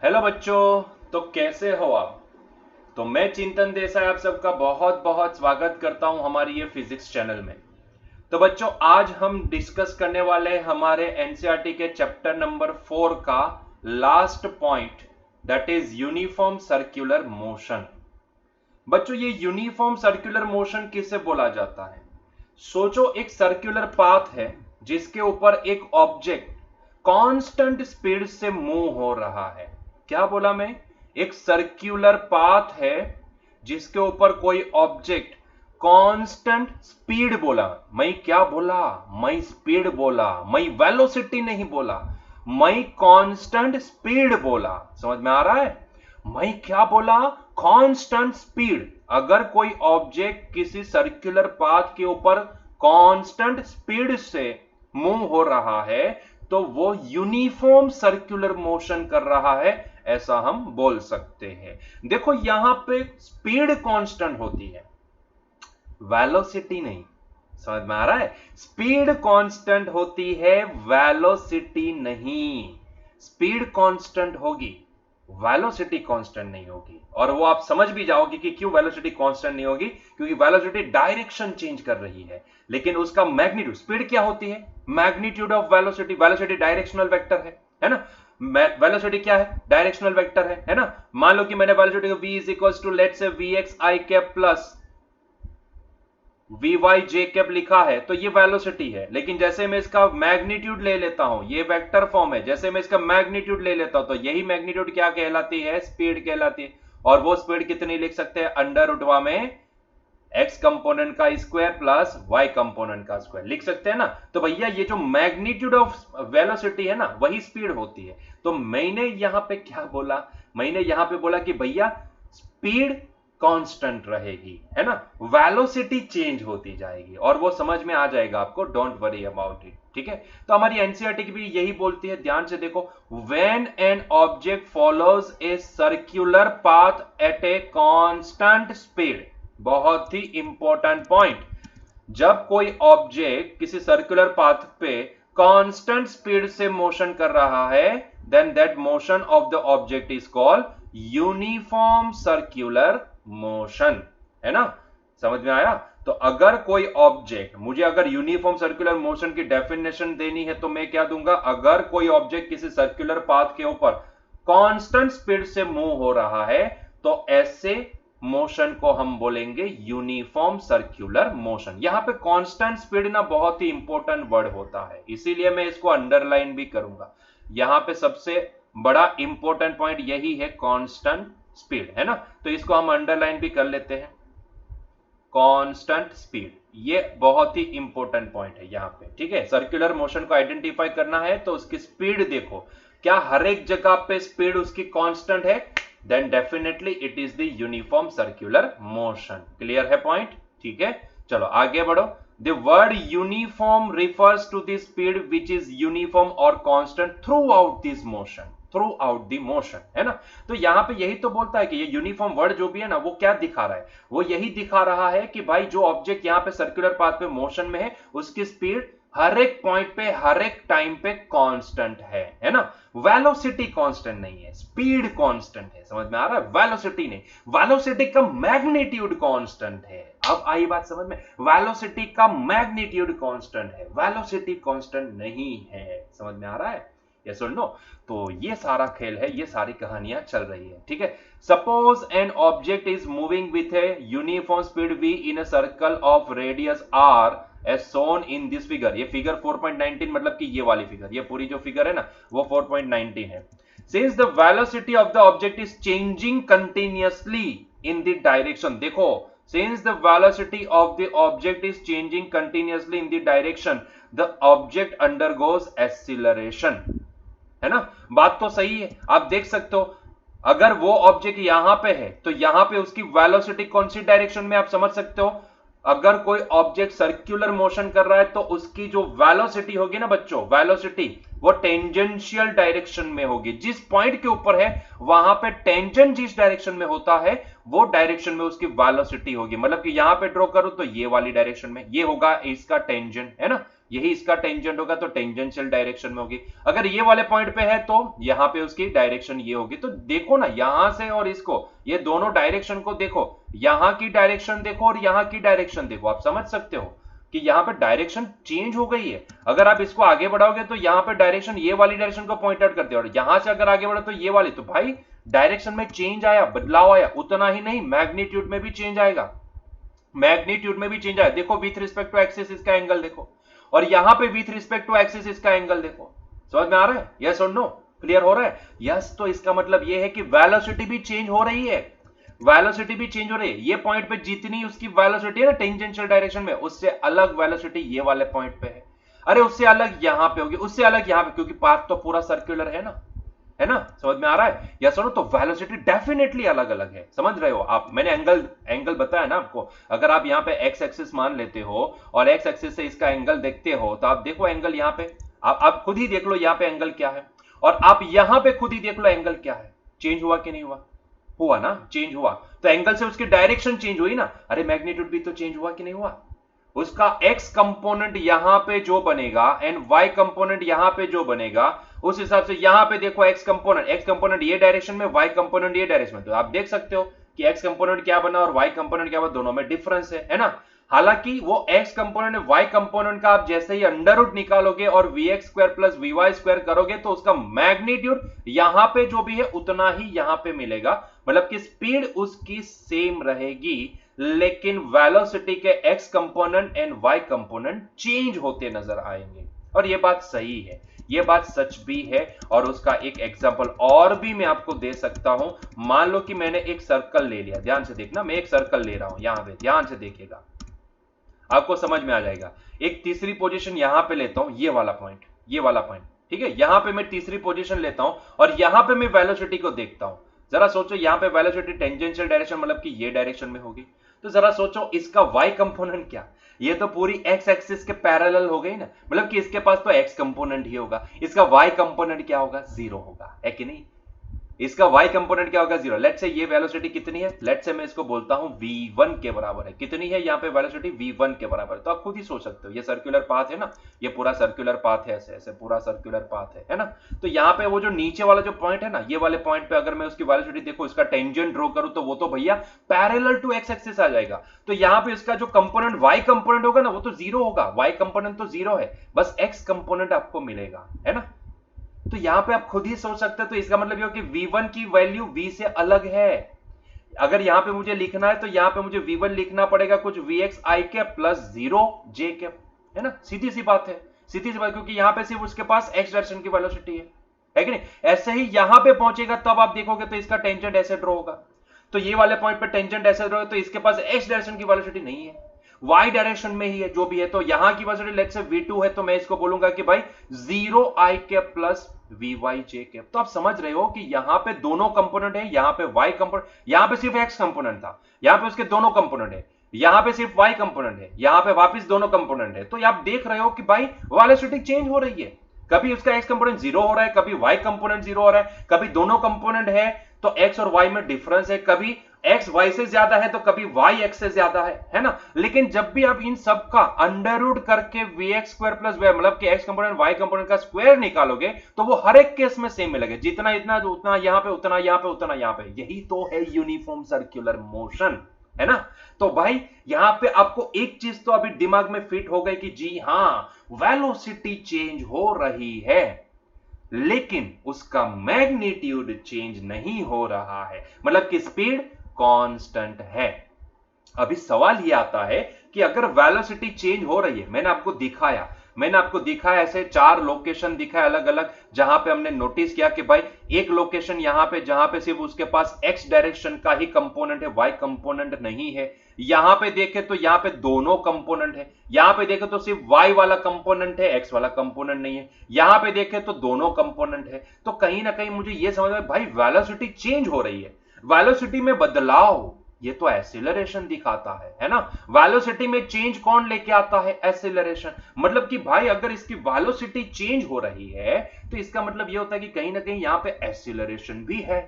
Hello बच्चों। तो कैसे हो आप? तो मैं चिंतन देसाई आप सबका बहुत बहुत स्वागत करता हूं हमारी ये फिजिक्स चैनल में। तो बच्चों, आज हम डिस्कस करने वाले हैं हमारे एनसीईआरटी के चैप्टर नंबर 4 का last point, that is uniform circular motion. बच्चों, ये यूनिफॉर्म सर्कुलर मोशन किसे बोला जाता है? सोचो, एक सर्कुलर पाथ है जिसके ऊपर एक ऑब्जेक्ट कांस्टेंट स्पीड से मूव हो रहा है। क्या बोला मैं? एक सर्कुलर पाथ है जिसके ऊपर कोई ऑब्जेक्ट कांस्टेंट स्पीड बोला। मैं क्या बोला? मैं स्पीड बोला, मैं वेलोसिटी नहीं बोला, मैं कांस्टेंट स्पीड बोला। समझ में आ रहा है? मैं क्या बोला? Constant speed. अगर कोई ऑब्जेक्ट किसी सर्कुलर पाथ के ऊपर कांस्टेंट स्पीड से मूव हो रहा है तो वो यूनिफॉर्म सर्कुलर मोशन कर रहा है, ऐसा हम बोल सकते हैं। देखो, यहां पे स्पीड कांस्टेंट होती है, वेलोसिटी नहीं। समझ में आ रहा है? स्पीड कांस्टेंट होती है, वेलोसिटी नहीं। स्पीड कांस्टेंट होगी, वेलोसिटी कांस्टेंट नहीं होगी। और वो आप समझ भी जाओगे कि क्यों वेलोसिटी कांस्टेंट नहीं होगी, क्योंकि वेलोसिटी डायरेक्शन चेंज कर रही है, लेकिन उसका मैग्नीट्यूड, स्पीड क्या होती है? Magnitude of velocity. Velocity directional vector है ना? वेलोसिटी क्या है? डायरेक्शनल वेक्टर है ना? मान लो कि मैंने वेलोसिटी को v is equal to let say V X I cap plus V Y J cap लिखा है, तो ये वेलोसिटी है। लेकिन जैसे मैं इसका मैग्नीट्यूड ले लेता हूं, ये वेक्टर फॉर्म है, जैसे मैं इसका मैग्नीट्यूड ले लेता हूं तो यही मैग्नीट्यूड क्या कहलाती है? स्पीड कहलाती है। और वो स्पीड कितनी लिख सकते हैं? अंडर रूटवा में एक्स कंपोनेंट का स्क्वायर प्लस वाई कंपोनेंट का स्क्वायर लिख सकते हैं ना? तो भैया, ये जो मैग्नीट्यूड ऑफ वेलोसिटी है ना, वही स्पीड होती है। तो मैंने यहां पे क्या बोला? मैंने यहां पे बोला कि भैया स्पीड कांस्टेंट रहेगी, है ना? वेलोसिटी चेंज होती जाएगी, और वो समझ में आ जाएगा आपको, डोंट वरी अबाउट इट। ठीक है? तो हमारी एनसीईआरटी की भी यही बोलती है, ध्यान से देखो। When an object follows a circular path at a constant speed, बहुत ही इंपॉर्टेंट पॉइंट। जब कोई ऑब्जेक्ट किसी सर्कुलर पाथ पे कांस्टेंट स्पीड से मोशन कर रहा है, then that motion of the object is called uniform circular motion. है ना? समझ में आया? तो अगर कोई ऑब्जेक्ट, मुझे अगर यूनिफॉर्म सर्कुलर मोशन की डेफिनेशन देनी है तो मैं क्या दूंगा? अगर कोई ऑब्जेक्ट किसी सर्कुलर पाथ के ऊपर कांस्टेंट स्पीड से मूव हो रहा है तो ऐसे मोशन को हम बोलेंगे यूनिफॉर्म सर्कुलर मोशन। यहां पे कांस्टेंट स्पीड ना बहुत ही इंपॉर्टेंट वर्ड होता है, इसीलिए मैं इसको अंडरलाइन भी करूंगा। यहां पे सबसे बड़ा इंपॉर्टेंट पॉइंट यही है, कांस्टेंट स्पीड, है ना? तो इसको हम अंडरलाइन भी कर लेते हैं, कांस्टेंट स्पीड। ये बहुत ही इंपॉर्टेंट पॉइंट है यहां पे। ठीक है? सर्कुलर मोशन को आइडेंटिफाई करना है तो उसकी स्पीड देखो, क्या हर एक जगह पे स्पीड उसकी कांस्टेंट है? Then definitely it is the uniform circular motion. Clear है पॉइंट? ठीक है, चलो आगे बढ़ो। The word uniform refers to the speed which is uniform और constant throughout this motion, throughout the motion, है ना? तो यहां पे यही तो बोलता है कि ये यूनिफॉर्म वर्ड जो भी है ना, वो क्या दिखा रहा है? वो यही दिखा रहा है कि भाई जो ऑब्जेक्ट यहां पे सर्कुलर पाथ पे मोशन में है, उसकी स्पीड हर एक पॉइंट पे, हर एक टाइम पे कांस्टेंट है ना? वेलोसिटी कांस्टेंट नहीं है, स्पीड कांस्टेंट है। समझ में आ रहा है? वेलोसिटी नहीं, वेलोसिटी का मैग्नीट्यूड कांस्टेंट है। अब आई बात समझ में? वेलोसिटी का मैग्नीट्यूड कांस्टेंट है, वेलोसिटी कांस्टेंट नहीं है। समझ में आ रहा है? यस और नो? तो ये सारा खेल है, ये सारी कहानियां चल रही है। ठीक है? Suppose an object is moving with a uniform speed v in a circle of radius r as shown in this figure। ये फिगर 4.19 मतलब कि ये वाली फिगर, ये पूरी जो फिगर है ना, वो 4.19 है। Since the velocity of the object is changing continuously in the direction, देखो, since the velocity of the object is changing continuously in the direction, the object undergoes acceleration। है ना? बात तो सही है, आप देख सकते हो। अगर वो ऑब्जेक्ट यहां पे है तो यहां पे उसकी वेलोसिटी कौन सी डायरेक्शन में, आप समझ सकते हो। अगर कोई ऑब्जेक्ट सर्कुलर मोशन कर रहा है तो उसकी जो वेलोसिटी होगी ना बच्चों, वेलोसिटी वो टेंजेंशियल डायरेक्शन में होगी। जिस पॉइंट के ऊपर है वहां पे टेंजेंट जिस डायरेक्शन में होता है वो डायरेक्शन में उसकी वेलोसिटी होगी। मतलब कि यहां पे ड्रॉ करूं तो ये वाली डायरेक्शन में ये होगा इसका टेंजेंट, है ना? यही इसका टेंजेंट होगा तो टेंजेंशियल डायरेक्शन में होगी। अगर ये वाले पॉइंट पे है तो यहां पे उसकी डायरेक्शन ये होगी। तो देखो ना, यहां से और इसको, ये दोनों डायरेक्शन को देखो, यहां की डायरेक्शन देखो और यहां की डायरेक्शन देखो, आप समझ सकते हो कि यहां पे डायरेक्शन चेंज हो गई है। अगर आप इसको आगे बढ़ाओगे तो यहां पे डायरेक्शन ये वाली डायरेक्शन को पॉइंट आउट करते हो, और यहां से अगर आगे बढ़ो तो ये वाली, तो भाई डायरेक्शन में चेंज आया, बदलाव आया। उतना ही नहीं, मैग्नीट्यूड में भी चेंज आएगा, मैग्नीट्यूड में भी चेंज आया। देखो विथ रिस्पेक्ट टू एक्सिस इसका एंगल देखो, और यहां पे विथ रिस्पेक्ट टू एक्सिस इसका एंगल देखो। समझ में आ रहा है? यस और नो? क्लियर हो रहा है? यस। तो इसका मतलब यह है कि वेलोसिटी भी चेंज हो रही है, वेलोसिटी भी चेंज हो रही है। ये पॉइंट पे जितनी उसकी वेलोसिटी है ना टेंजेंशियल डायरेक्शन में, उससे अलग वेलोसिटी ये वाले पॉइंट पे है। अरे उससे अलग यहां पे होगी, उससे अलग यहां पे, क्योंकि पाथ तो पूरा सर्कुलर है ना, है ना? समझ में आ रहा है? या सुनो, तो वेलोसिटी डेफिनेटली अलग अलग है। समझ रहे हो आप? मैंने एंगल बताया ना आपको। अगर आप यहां पे एक्स एक्सिस मान लेते हो और एक्स एक्सिस से इसका एंगल देखते हो, तो आप देखो एंगल यहां पे, आप खुद ही देख लो यहां पे एंगल क्या है, और आप यहां पे खुद ही देख लो एंगल क्या है। चेंज हुआ कि नहीं हुआ? हुआ ना, चेंज हुआ। तो एंगल से उसकी डायरेक्शन चेंज हुई ना। अरे मैग्नीट्यूड भी तो चेंज हुआ कि नहीं हुआ? उसका x कंपोनेंट यहां पे जो बनेगा एंड y कंपोनेंट यहां पे जो बनेगा, उस हिसाब से यहां पे देखो x कंपोनेंट ये डायरेक्शन में, y कंपोनेंट ये डायरेक्शन में। तो आप देख सकते हो कि x कंपोनेंट क्या बना और y कंपोनेंट क्या बना, दोनों में डिफरेंस है ना? हालांकि वो x कंपोनेंट y कंपोनेंट का आप जैसे ही अंडर रूट निकालोगे और vx square plus vy square करोगे, तो उसका मैग्नीट्यूड यहां पे जो भी है उतना ही यहां पे मिलेगा। मतलब कि स्पीड उसकी सेम रहेगी, लेकिन वेलोसिटी के x component and y component change होते नजर आएंगे। और यह बात सही है, यह बात सच भी है। और उसका एक एग्जांपल और भी मैं आपको दे सकता हूं। मान लो कि मैंने एक सर्कल ले लिया, ध्यान से देखना, मैं एक सर्कल ले रहा हूं, यहां पे ध्यान से देखिएगा, आपको समझ में आ जाएगा। एक तीसरी पोजीशन यहां पे लेता हूं, ये वाला पॉइंट, ये वाला पॉइंट, ठीक है? यहां पे मैं तीसरी पोजीशन लेता हूं और यहां पे मैं वेलोसिटी को देखता हूं। जरा सोचो, यहां पे वेलोसिटी टेंजेंशियल डायरेक्शन मतलब कि ये डायरेक्शन में होगी। तो जरा सोचो इसका y कंपोनेंट क्या, ये तो पूरी x एक्सिस के पैरेलल हो गई ना, मतलब कि इसके पास तो x कंपोनेंट ही होगा। इसका y कंपोनेंट क्या होगा? जीरो होगा, है कि नहीं? इसका y कंपोनेंट क्या होगा? जीरो। लेट्स से ये वेलोसिटी कितनी है? लेट्स से मैं इसको बोलता हूं v1 के बराबर है। कितनी है यहां पे वेलोसिटी? v1 के बराबर। तो आप खुद ही सोच सकते हो, ये सर्कुलर पाथ है ना, ये पूरा सर्कुलर पाथ है, ऐसे ऐसे पूरा सर्कुलर पाथ है ना? तो यहां पे वो जो नीचे वाला जो पॉइंट है ना, ये वाले पॉइंट पे अगर मैं उसकी वेलोसिटी देखो, इसका टेंजेंट ड्रॉ करूं, तो वो तो भैया पैरेलल टू एक्स एक्सिस आ जाएगा। तो यहां पे इसका जो कंपोनेंट y कंपोनेंट होगा ना, वो तो जीरो होगा, y कंपोनेंट तो जीरो है, बस x कंपोनेंट आपको मिलेगा, है ना? तो यहां पे आप खुद ही सोच सकते हो। तो इसका मतलब ये हो कि v1 की वैल्यू v से अलग है। अगर यहां पे मुझे लिखना है तो यहां पे मुझे v1 लिखना पड़ेगा कुछ vx i के प्लस 0 j के, है ना? सीधी सी बात है, सीधी सी बात, क्योंकि यहां पे सिर्फ उसके पास x डायरेक्शन की वेलोसिटी है कि नहीं? ऐसे ही यहां पे पहुंचेगा तब आप देखोगे तो इसका टेंजेंट ऐसे ड्रॉ होगा। तो ये वाले पॉइंट पे टेंजेंट ऐसे ड्रॉ, तो इसके पास x डायरेक्शन की वेलोसिटी नहीं है, y डायरेक्शन में ही है जो भी है। तो यहां की वेलोसिटी लेट्स से v2 है, तो मैं इसको बोलूंगा कि भाई 0 i के प्लस vy j के। तो आप समझ रहे हो कि यहां पे दोनों कंपोनेंट है, यहां पे y कंपोनेंट, यहां पे सिर्फ x कंपोनेंट था, यहां पे उसके दोनों कंपोनेंट है, यहां पे सिर्फ y कंपोनेंट है, यहां पे वापस दोनों कंपोनेंट है। तो आप देख रहे हो कि भाई वेलोसिटी चेंज हो रही है, कभी उसका x कंपोनेंट जीरो हो रहा है, कभी y कंपोनेंट जीरो हो रहा है, कभी दोनों कंपोनेंट है तो x और y में डिफरेंस है, कभी x y से ज्यादा है तो कभी y x से ज्यादा है ना? लेकिन जब भी आप इन सब का अंडर रूट करके vx स्क्वायर प्लस y, मतलब कि x कंपोनेंट y कंपोनेंट का स्क्वायर निकालोगे, तो वो हर एक केस में सेम मिलेगा, जितना इतना उतना यहां पे, उतना यहां पे, उतना यहां पे। यही तो है यूनिफॉर्म सर्कुलर मोशन, है ना? तो भाई यहां पे आपको एक चीज तो अभी दिमाग में फिट हो गई कि जी हां, वेलोसिटी चेंज हो रही है, लेकिन उसका मैग्नीट्यूड चेंज नहीं हो रहा है, मतलब कि स्पीड कांस्टेंट है। अभी सवाल यह आता है कि अगर वेलोसिटी चेंज हो रही है, मैंने आपको दिखाया ऐसे 4 लोकेशन दिखाए अलग अलग, जहां पे हमने नोटिस किया कि भाई एक लोकेशन यहां पे जहां पे सिर्फ उसके पास x डायरेक्शन का ही कंपोनेंट है, y कंपोनेंट नहीं है। यहां पे देखें तो यहां पे दोनों कंपोनेंट है, यहां पे देखें तो सिर्फ y वाला कंपोनेंट है, x वाला कंपोनेंट नहीं है। यहां पे देखें तो दोनों कंपोनेंट है। तो कहीं ना कहीं मुझे यह समझ में भाई वेलोसिटी चेंज हो रही है, वेलोसिटी में बदलाव, ये तो एक्सीलरेशन दिखाता है ना? वेलोसिटी में चेंज कौन लेके आता है? एक्सीलरेशन। मतलब कि भाई अगर इसकी वेलोसिटी चेंज हो रही है तो इसका मतलब ये होता है कि कहीं ना कहीं यहां पे एक्सीलरेशन भी है,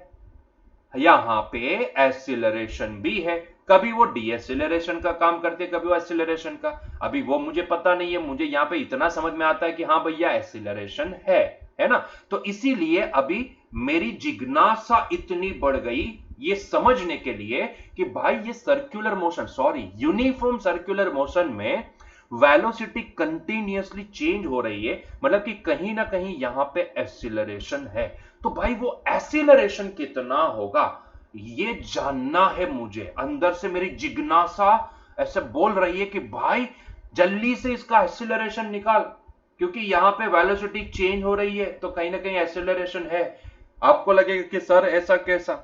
यहां पे एक्सीलरेशन भी है। कभी वो डीएक्सिलरेशन का काम करती है, कभी वो एक्सिलरेशन का। अभी वो मुझे पता नहीं है, मुझे यहां पे इतना समझ में आता है कि हाँ भैया एक्सिलरेशन है ना। तो इसीलिए अभी मेरी जिज्ञासा इतनी बढ़ गई ये समझने के लिए कि भाई ये circular motion, sorry uniform circular motion में वेलोसिटी कंटिन्यूअसली चेंज हो रही है, मतलब कि कहीं ना कहीं यहां पे एक्सिलरेशन है। तो भाई वो एक्सिलरेशन कितना होगा ये जानना है मुझे। अंदर से मेरी जिज्ञासा ऐसे बोल रही है कि भाई जल्दी से इसका एक्सिलरेशन निकाल, क्योंकि यहां पे वेलोसिटी चेंज हो रही है तो कहीं ना कहीं एक्सिलरेशन है। आपको लगेगा कि सर ऐसा कैसा,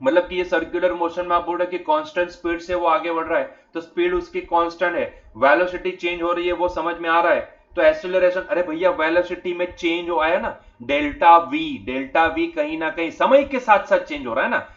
मतलब कि ये सर्कुलर मोशन में आप बोल रहे हैं कि कांस्टेंट स्पीड से वो आगे बढ़ रहा है, तो स्पीड उसकी कांस्टेंट है, वेलोसिटी चेंज हो रही है वो समझ में आ रहा है, तो एक्सीलरेशन, अरे भैया वेलोसिटी में चेंज हो आया ना, डेल्टा वी कहीं ना कहीं समय के साथ साथ चेंज हो रहा है ना।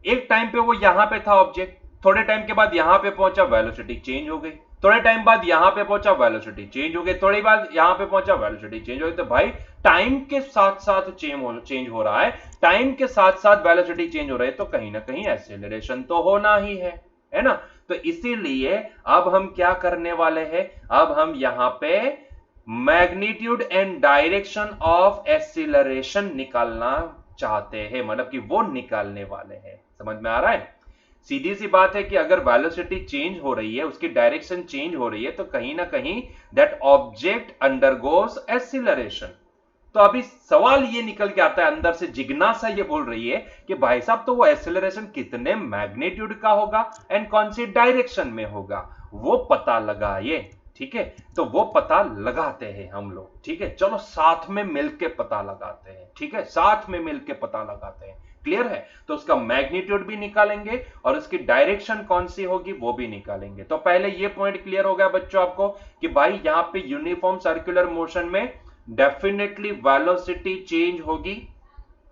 एक टाइम पे वो यहां पे था ऑब्जेक्ट, थोड़े टाइम के बाद यहां पे पहुंचा, वेलोसिटी चेंज हो गई, थोड़े टाइम बाद यहां पे पहुंचा, वेलोसिटी चेंज हो गई, थोड़ी बाद यहां पे पहुंचा, वेलोसिटी चेंज हो गई। तो भाई टाइम के साथ साथ चेंज हो रहा है, टाइम के साथ साथ वेलोसिटी चेंज हो रही है, तो कहीं ना कहीं एक्सेलरेशन तो होना ही है ना। तो इसीलिए अब हम क्या करने वाले हैं, अब हम यहां पे magnitude and direction of acceleration निकालना चाहते हैं, मतलब कि वो निकालने वाले हैं। समझ में आ रहा है? सीधी सी बात है कि अगर वेलोसिटी चेंज हो रही है, उसकी डायरेक्शन चेंज हो रही है, तो कहीं ना कहीं दैट ऑब्जेक्ट अंडरगोस एक्सीलरेशन। तो अभी सवाल ये निकल के आता है, अंदर से जिज्ञासा ये बोल रही है कि भाई साहब तो वो एक्सेलरेशन कितने मैग्नीट्यूड का होगा एंड कौन सी डायरेक्शन में होगा, वो पता लगाइए। ठीक है, तो वो पता लगाते हैं हम लोग। ठीक है, चलो साथ में मिलके पता लगाते हैं। ठीक है, साथ में मिलके पता लगाते हैं। क्लियर है? तो उसका मैग्नीट्यूड भी निकालेंगे और उसकी डायरेक्शन कौन सी होगी वो भी निकालेंगे। तो पहले ये पॉइंट क्लियर हो गया बच्चों आपको कि भाई यहां पे यूनिफॉर्म सर्कुलर मोशन में डेफिनेटली वेलोसिटी चेंज होगी,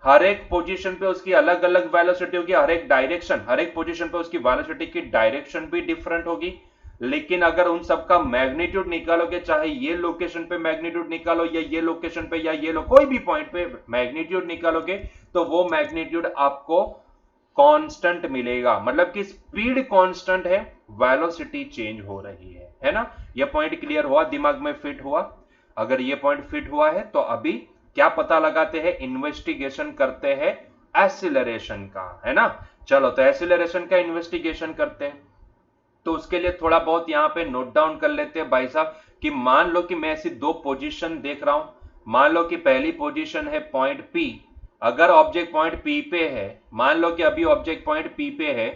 हर एक पोजीशन पे उसकी अलग अलग वेलोसिटी होगी, हर एक डायरेक्शन, हर एक पोजीशन पे उसकी वेलोसिटी की डायरेक्शन भी डिफरेंट होगी। लेकिन अगर उन सबका मैग्नीट्यूड निकालोगे, चाहे ये लोकेशन पे मैग्नीट्यूड निकालो या ये लोकेशन पे या ये कोई भी पॉइंट पे मैग्नीट्यूड निकालोगे, तो वो मैग्नीट्यूड आपको कांस्टेंट मिलेगा, मतलब कि स्पीड कांस्टेंट है, वेलोसिटी चेंज हो रही है ना। ये पॉइंट क्लियर हुआ, दिमाग में फिट हुआ? अगर ये पॉइंट फिट हुआ है तो अभी क्या पता लगाते हैं, इन्वेस्टिगेशन करते हैं एक्सीलरेशन का, है ना। चलो तो एक्सीलरेशन का इन्वेस्टिगेशन करते हैं। तो उसके लिए थोड़ा बहुत यहां पे नोट डाउन कर लेते हैं भाई साहब कि मान लो कि मैं ऐसी दो पोजीशन देख रहा हूं। मान लो कि पहली पोजीशन है पॉइंट पी, अगर ऑब्जेक्ट पॉइंट पी पे है, मान लो कि अभी ऑब्जेक्ट पॉइंट पी पे है,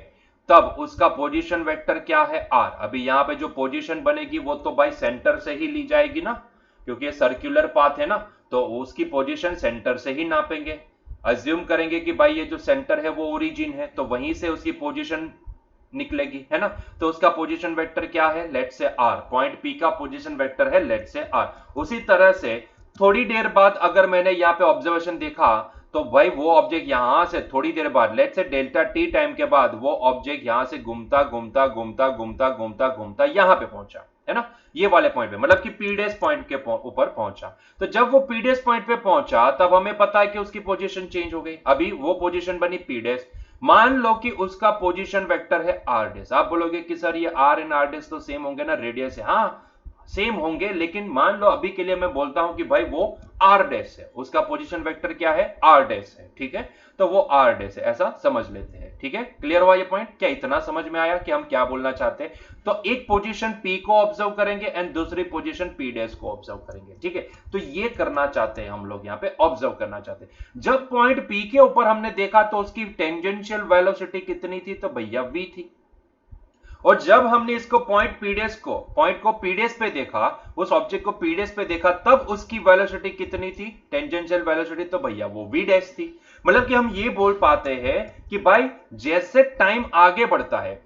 तब उसका पोजीशन वेक्टर क्या है, आर। अभी यहां पे जो पोजीशन बनेगी वो तो भाई सेंटर से ही ली जाएगी ना, क्योंकि ये सर्कुलर पाथ है ना, तो उसकी पोजीशन सेंटर से ही नापेंगे। अज्यूम करेंगे कि भाई ये जो सेंटर है वो ओरिजिन है, तो वहीं से उसकी पोजीशन निकलेगी, है ना। तो उसका पोजीशन वेक्टर क्या है, लेट से आर। पॉइंट पी का पोजीशन वेक्टर है लेट से आर। उसी तरह से थोड़ी देर बाद अगर मैंने यहाँ पे ऑब्जर्वेशन देखा, तो भाई वो ऑब्जेक्ट यहां से थोड़ी देर बाद, लेट से डेल्टा टी टाइम के बाद, वो ऑब्जेक्ट यहां से घूमता घूमता घूमता घूमता घूमता घूमता यहां पे पहुंचा, है ना, ये वाले पॉइंट पे, मतलब कि पीडेस पॉइंट के ऊपर पहुंचा। तो जब वो पीडेस पॉइंट पे पहुंचा तब हमें पता है कि उसकी पोजीशन चेंज हो गई। अभी वो पोजीशन बनी पीडेस, मान लो कि उसका पोजीशन वेक्टर है आर डेस। आप बोलोगे कि सर ये आर एंड आर डेस तो सेम होंगे ना, रेडियस है, हाँ सेम होंगे, लेकिन मान लो अभी के लिए मैं बोलता हूं कि भाई वो आर डैश है, उसका पोजीशन वेक्टर क्या है, आर डैश है। ठीक है, तो वो आर डैश है, ऐसा समझ लेते हैं। ठीक है, क्लियर हुआ ये पॉइंट? क्या इतना समझ में आया कि हम क्या बोलना चाहते हैं? तो एक पोजीशन पी को ऑब्जर्व करेंगे एंड दूसरी पोजीशन पी डैश को ऑब्जर्व करेंगे। ठीक है, तो ये करना चाहते हैं हम लोग, यहाँ पे ऑब्जर्व करना चाहते हैं। जब पॉइंट पी के ऊपर हमने देखा तो उसकी टेंजेंशियल वेलोसिटी कितनी थी, तो भैया वी थी। और जब हमने इसको पॉइंट को पीडेस पे देखा, उस ऑब्जेक्ट को पीडेस पे देखा, तब उसकी वेलोसिटी कितनी थी, टेंजेंशियल वेलोसिटी, तो भैया वो वी डैश थी। मतलब कि हम ये बोल पाते हैं कि भाई जैसे टाइम आगे बढ़ता है,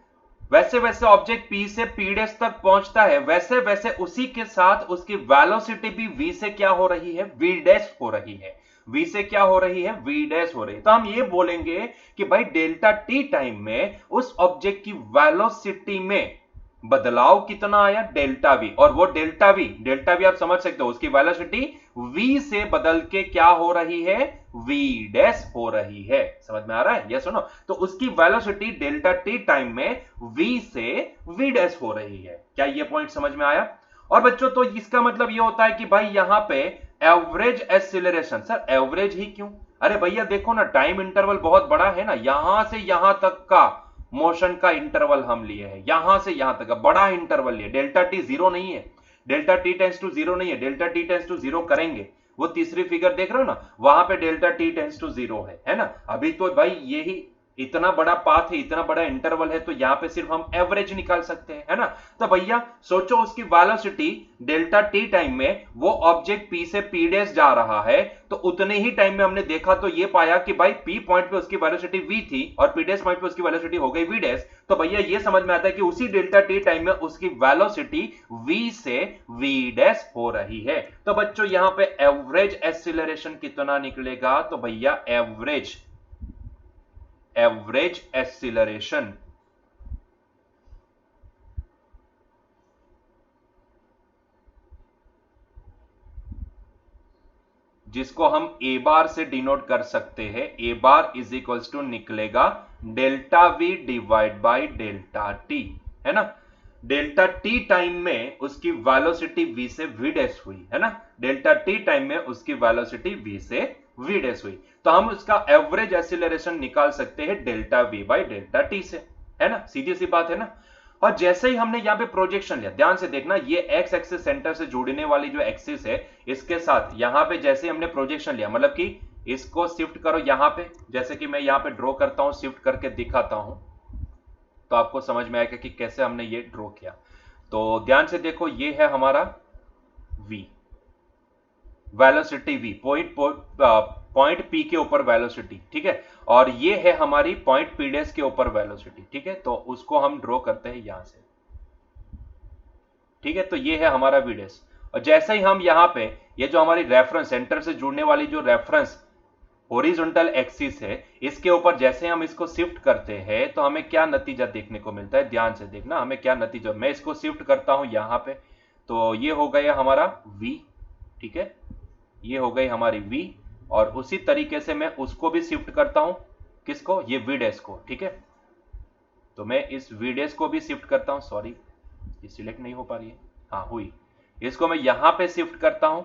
वैसे वैसे ऑब्जेक्ट पी से पी डैश तक पहुंचता है, वैसे वैसे उसी के साथ उसकी वेलोसिटी भी वी से क्या हो रही है, वी डैश हो रही है। वी से क्या हो रही है, वी डैश हो रही है। तो हम ये बोलेंगे कि भाई डेल्टा टी टाइम में उस ऑब्जेक्ट की वेलोसिटी में बदलाव कितना आया, डेल्टा वी। और वो डेल्टा वी आप समझ सकते हो, उसकी वेलोसिटी v से बदल के क्या हो रही है, v डैश हो रही है। समझ में आ रहा है? यस सुनो, तो उसकी वेलोसिटी डेल्टा टी टाइम में v से v डैश हो रही है। क्या ये पॉइंट समझ में आया? और बच्चों तो इसका मतलब ये होता है कि भाई यहां पे एवरेज एक्सीलरेशन, सर एवरेज ही क्यों? अरे भैया देखो ना, टाइम इंटरवल बहुत बड़ा है ना, यहां से यहां तक का मोशन का इंटरवल हम लिए हैं, यहां से यहां तक का बड़ा इंटरवल लिए। डेल्टा टी जीरो नहीं है, delta T tends to zero नहीं है, delta T tends to zero करेंगे, वो तीसरी फिगर देख रहे हो ना, वहां पे delta T tends to zero है ना। अभी तो भाई यही इतना बड़ा पाथ है, इतना बड़ा इंटरवल है, तो यहां पे सिर्फ हम एवरेज निकाल सकते हैं, है ना। तो भैया सोचो उसकी वेलोसिटी डेल्टा टी टाइम में वो ऑब्जेक्ट पी से पी डैश जा रहा है, तो उतने ही टाइम में हमने देखा तो ये पाया कि भाई पी पॉइंट पे उसकी वेलोसिटी v थी और पी डैश पॉइंट पे उसकी वेलोसिटी हो गई v डैश। तो भैया ये समझ में आता है कि उसी डेल्टा टी टाइम में उसकी वेलोसिटी v से v डैश हो रही है। तो बच्चों यहां पे एवरेज एक्सीलरेशन कितना निकलेगा, तो भैया एवरेज एक्सीलरेशन जिसको हम ए बार से डिनोट कर सकते हैं, ए बार इज इक्वल्स टू निकलेगा delta we divide by delta T, है ना। डेल्टा टी टाइम में उसकी वेलोसिटी v से v डैश हुई, है ना। डेल्टा टी टाइम में उसकी वेलोसिटी v से v डैश हुई, तो हम उसका एवरेज एक्सीलरेशन निकाल सकते हैं delta v bye delta T से, है ना। सीधी सी बात है ना। और जैसे ही हमने यहां पे प्रोजेक्शन लिया, ध्यान से देखना, ये एक्स एक्सिस सेंटर से जुड़ने वाली जो एक्सिस है इसके साथ यहां पे जैसे हमने प्रोजेक्शन लिया, मतलब कि इसको शिफ्ट करो यहां पे, जैसे कि मैं यहां पे ड्रॉ करता हूं, शिफ्ट करके दिखाता हूं तो आपको समझ में आएगा कि कैसे हमने ये ड्रॉ किया। तो ध्यान से देखो, ये है हमारा v, velocity v, point p के ऊपर वेलोसिटी, ठीक है। और ये है हमारी पॉइंट p डैश के ऊपर वेलोसिटी, ठीक है। तो उसको हम ड्रॉ करते हैं यहां से, ठीक है। तो ये है हमारा v डैश, और जैसे ही हम यहां पे ये जो हमारी रेफरेंस सेंटर से जुड़ने वाली जो रेफरेंस हॉरिजॉन्टल एक्सिस है, इसके ऊपर जैसे हम इसको शिफ्ट करते हैं तो हमें क्या नतीजा देखने को मिलता है, ध्यान से देखना हमें क्या नतीजा। मैं इसको शिफ्ट करता हूं यहां पे, तो ये हो गया हमारा v, ठीक है, ये हो गई हमारी v। और उसी तरीके से मैं उसको भी शिफ्ट करता हूं, किसको, ये v डैश को, ठीक है। तो मैं इस v डैश को भी शिफ्ट करता हूं, सॉरी ये सिलेक्ट नहीं हो पा रही है, हाँ हुई। इसको मैं यहां पे शिफ्ट करता हूं,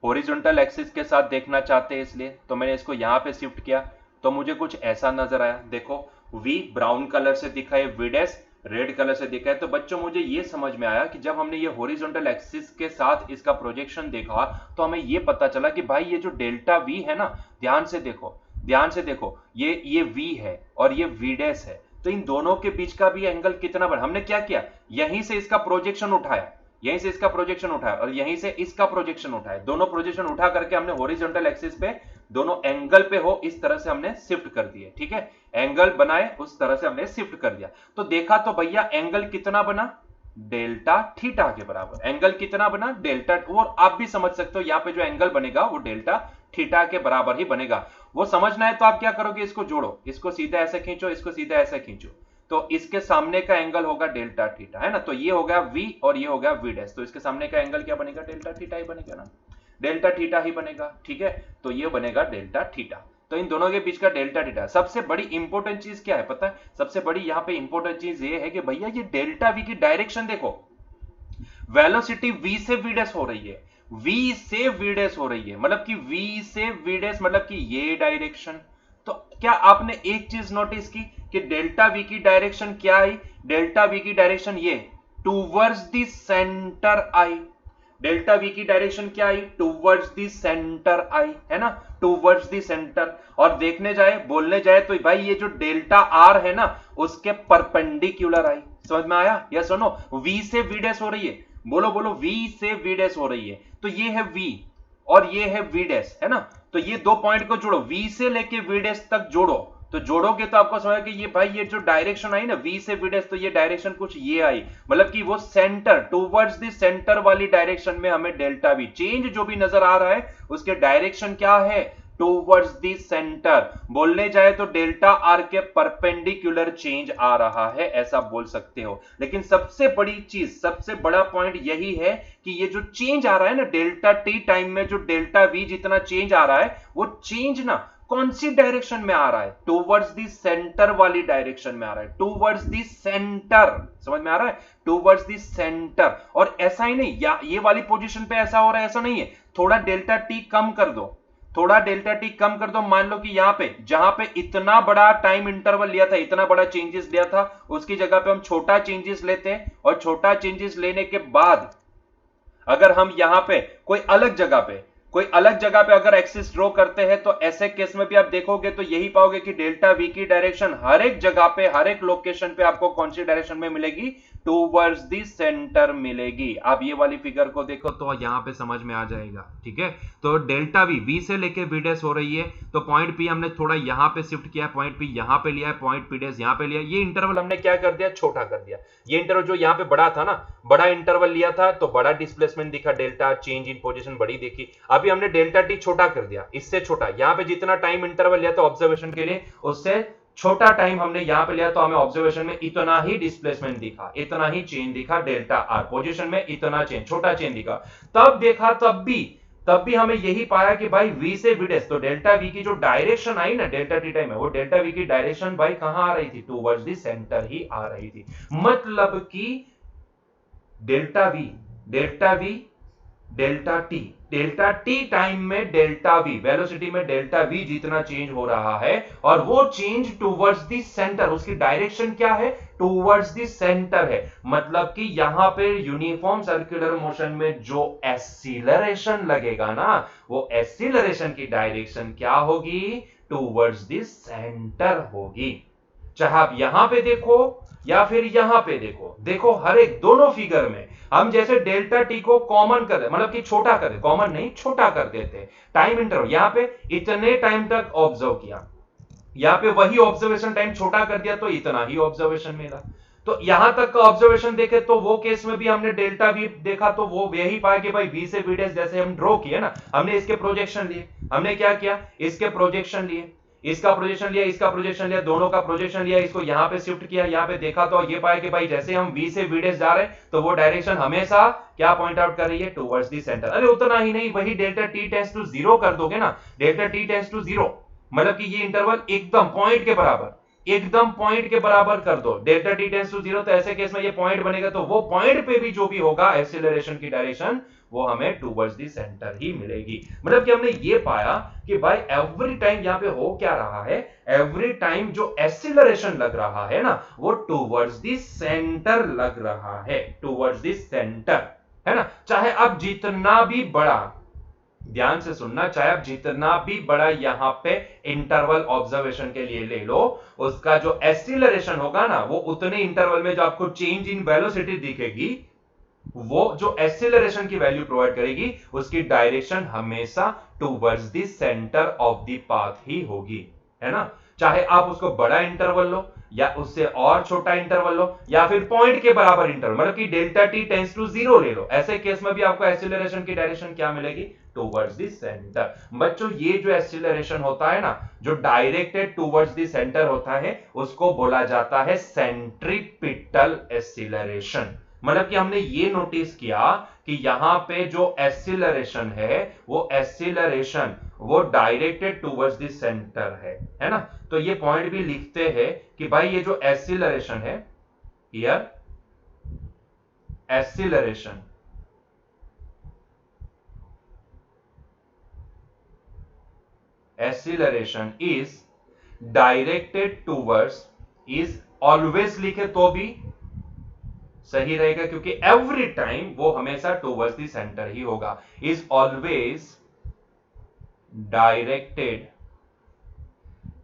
हॉरिजॉन्टल एक्सिस के साथ देखना चाहते हैं इसलिए, तो मैंने इसको यहां पे शिफ्ट किया तो मुझे कुछ ऐसा नजर आया। देखो v ब्राउन कलर से दिखा है, v डैश रेड कलर से दिखा है। तो बच्चों मुझे ये समझ में आया कि जब हमने ये हॉरिजॉन्टल एक्सिस के साथ इसका प्रोजेक्शन देखा तो हमें ये पता चला कि भाई ये जो डेल्टा v है ना, ध्यान से देखो, ध्यान से देखो, ये v है और ये v डैश है, तो इन दोनों के बीच का भी एंगल कितना बड़ा। हमने क्या किया, यहीं से इसका प्रोजेक्शन उठाया, यहीं से इसका प्रोजेक्शन उठाया और यहीं से इसका प्रोजेक्शन उठाया, दोनों प्रोजेक्शन उठा करके हमने हॉरिजॉन्टल एक्सिस पे दोनों एंगल पे हो इस तरह से हमने शिफ्ट कर दिए, ठीक है। एंगल बनाए उस तरह से हमने शिफ्ट कर दिया, तो देखा तो भैया एंगल कितना बना, डेल्टा थीटा के बराबर। एंगल कितना बना, डेल्टा, और आप भी समझ सकते हो यहाँ पे जो एंगल बनेगा वो डेल्टा थीटा के बराबर ही बनेगा। वो समझना है तो आप क्या करोगे, इसको जोड़ो, इसको सीधा ऐसे खींचो, इसको सीधा ऐसे खींचो, तो इसके सामने का एंगल होगा डेल्टा थीटा, है ना। तो ये हो गया v और ये हो गया v डैश, तो इसके सामने का एंगल क्या बनेगा, डेल्टा थीटा ही बनेगा ना, डेल्टा थीटा ही बनेगा, ठीक है। तो ये बनेगा डेल्टा थीटा। तो इन दोनों के बीच का डेल्टा थीटा। सबसे बड़ी इंपॉर्टेंट चीज क्या है पता है, सबसे बड़ी यहां पे इंपॉर्टेंट चीज ये है कि भैया ये डेल्टा वी की डायरेक्शन देखो, वेलोसिटी v से v डैश हो रही है, v से v डैश हो रही है, मतलब कि v से v डैश मतलब कि ये डायरेक्शन। तो क्या आपने एक चीज नोटिस की कि डेल्टा v की डायरेक्शन क्या आई, डेल्टा v की डायरेक्शन ये towards the centre I, delta v की डायरेक्शन क्या आई, टूवर्ड्स द सेंटर आई, है ना, टूवर्ड्स द सेंटर। और देखने जाए, बोलने जाए तो भाई ये जो डेल्टा r है ना उसके परपेंडिकुलर आई। समझ में आया, या सुनो, v से v डैश हो रही है, बोलो बोलो, v से v डैश हो रही है, तो ये है v और ये है v डैश, है ना। तो ये दो पॉइंट को जोड़ो, v से लेके v डैश तक जोड़ो, तो जोड़ोगे तो आपको समझ कि ये भाई ये जो डायरेक्शन आई ना v से v डैश, तो ये डायरेक्शन कुछ ये आई, मतलब कि वो सेंटर, टूवर्ड्स द सेंटर वाली डायरेक्शन में हमें डेल्टा v चेंज जो भी नजर आ रहा है उसके डायरेक्शन क्या है, टूवर्ड्स द सेंटर। बोलने जाए तो डेल्टा आर के परपेंडिकुलर चेंज आ रहा है, ऐसा बोल सकते हो। लेकिन सबसे बड़ी चीज, सबसे बड़ा पॉइंट यही है कि ये जो चेंज आ रहा है ना डेल्टा टी टाइम में, जो डेल्टा वी जितना चेंज आ रहा है, वो चेंज ना कौन सी डायरेक्शन में आ रहा है? टूवर्ड्स द सेंटर वाली डायरेक्शन में आ रहा है, टूवर्ड्स द सेंटर। समझ में आ रहा है? Towards the centre. और ऐसा ही नहीं, या ये वाली पोजीशन पे ऐसा हो रहा है, ऐसा नहीं है। थोड़ा डेल्टा टी कम कर दो, थोड़ा डेल्टा टी कम कर दो। मान लो कि यहां पे, जहां पे इतना बड़ा टाइम इंटरवल लिया था, इतना बड़ा चेंजेस लिया था, उसकी जगह पे हम छोटा चेंजेस लेते हैं, और छोटा चेंजेस लेने के बाद अगर हम यहां पे कोई अलग जगह पे अगर एक्सिस ड्रॉ करते हैं, तो ऐसे केस में भी आप देखोगे तो यही पाओगे कि डेल्टा वी की डायरेक्शन हर एक जगह पे, हर एक लोकेशन पे आपको कौन सी डायरेक्शन में मिलेगी? टूवर्ड्स द सेंटर मिलेगी। आप ये वाली फिगर को देखो तो यहां पे समझ में आ जाएगा। ठीक है, तो डेल्टा वी से लेके वी डैश हो रही है, तो पॉइंट पी हमने थोड़ा यहां पे शिफ्ट किया, पॉइंट पी यहां पे लिया है, पॉइंट पी डैश यहां पे लिया। ये इंटरवल हमने क्या कर दिया? छोटा कर दिया। ये इंटरवल जो यहां पे बड़ा था ना, बड़ा इंटरवल लिया था तो बड़ा डिस्प्लेसमेंट दिखा, डेल्टा चेंज इन पोजीशन बड़ी देखी। अभी हमने डेल्टा टी छोटा कर दिया, इससे छोटा। यहां पे जितना टाइम इंटरवल लिया था ऑब्जर्वेशन के लिए, उससे छोटा टाइम हमने यहां पे लिया, तो हमें ऑब्जर्वेशन में इतना ही डिस्प्लेसमेंट दिखा, इतना ही चेंज दिखा, डेल्टा आर पोजीशन में इतना चेंज, छोटा चेंज दिखा। तब देखा, तब भी हमें यही पाया कि भाई v से v डैश, तो डेल्टा v की जो डायरेक्शन आई ना डेल्टा टी टाइम में, वो डेल्टा v की डायरेक्शन भाई कहां आ रही थी? टूवर्ड्स द सेंटर ही आ रही थी। मतलब कि delta we delta T time में डेल्टा वी वेलोसिटी में डेल्टा वी जितना चेंज हो रहा है, और वो चेंज टूवर्ड्स द सेंटर, उसकी डायरेक्शन क्या है? टूवर्ड्स द सेंटर है। मतलब कि यहां पे यूनिफॉर्म सर्कुलर मोशन में जो एक्सीलरेशन लगेगा ना, वो एक्सीलरेशन की डायरेक्शन क्या होगी? टूवर्ड्स द सेंटर होगी। चाहे आप यहां पे देखो या फिर यहां पे देखो, देखो हर एक दोनों फिगर में हम जैसे डेल्टा टी को कॉमन कर दे, मतलब कि छोटा कर दे, कॉमन नहीं छोटा कर देते। टाइम इंटरवल यहां पे इतने टाइम तक ऑब्जर्व किया, यहां पे वही ऑब्जर्वेशन टाइम छोटा कर दिया तो इतना ही ऑब्जर्वेशन मिला। तो यहां तक का ऑब्जर्वेशन देखे तो वो केस में भी हमने डेल्टा वी देखा, तो वो यही पाया कि भाई वी से वी डैश जैसे हम ड्रॉ किए ना, हमने इसके प्रोजेक्शन लिए। हमने क्या किया? इसके प्रोजेक्शन लिए, इसका प्रोजेक्शन लिया, इसका प्रोजेक्शन लिया, दोनों का प्रोजेक्शन लिया, इसको यहां पे शिफ्ट किया, यहां पे देखा तो ये पाया कि भाई जैसे हम v से v डैश जा रहे हैं, तो वो डायरेक्शन हमेशा क्या पॉइंट आउट कर रही है? Towards the centre. अरे उतना ही नहीं, वही डेल्टा t टेंड्स टू 0 कर दोगे ना, डेल्टा t टेंड्स टू 0, मतलब कि ये इंटरवल एकदम पॉइंट के बराबर, एकदम पॉइंट के बराबर कर दो, डेल्टा t टेंड्स टू 0, तो ऐसे केस में ये पॉइंट बनेगा, तो वो पॉइंट पे भी जो भी होगा एक्सीलरेशन की डायरेक्शन, वो हमें टूवर्ड्स द सेंटर ही मिलेगी। मतलब कि हमने ये पाया कि भाई एवरी टाइम यहां पे हो क्या रहा है? एवरी टाइम जो एक्सीलरेशन लग रहा है ना, वो टूवर्ड्स द सेंटर लग रहा है, टूवर्ड्स द सेंटर, है ना। चाहे आप जितना भी बड़ा, ध्यान से सुनना, चाहे आप जितना भी बड़ा यहां पे इंटरवल ऑब्जर्वेशन के लिए ले लो, उसका जो एक्सीलरेशन होगा ना, वो उतने इंटरवल में जो आपको चेंज इन वेलोसिटी दिखेगी, वो जो एक्सीलरेशन की वैल्यू प्रोवाइड करेगी, उसकी डायरेक्शन हमेशा towards the centre of the path ही होगी, है ना। चाहे आप उसको बड़ा इंटरवल लो, या उससे और छोटा इंटरवल लो, या फिर पॉइंट के बराबर इंटरवल, मतलब कि डेल्टा टी टेंड्स टू 0 ले लो, ऐसे केस में भी आपको एक्सीलरेशन की डायरेक्शन क्या मिलेगी? Towards the centre. बच्चों ये जो एक्सीलरेशन होता है ना, जो डायरेक्टेड टुवर्ड्स द सेंटर होता है, उसको बोला जाता है सेंट्रीपिटल एक्सीलरेशन। मतलब कि हमने ये नोटिस किया कि यहां पे जो एक्सीलरेशन है, वो एक्सीलरेशन वो डायरेक्टेड टुवर्ड्स द सेंटर है ना। तो ये पॉइंट भी लिखते हैं कि भाई ये जो एक्सीलरेशन है, here acceleration is directed towards, is always लिखे तो भी सही रहेगा, क्योंकि एवरी टाइम वो हमेशा टुवर्ड्स द सेंटर ही होगा। Is always directed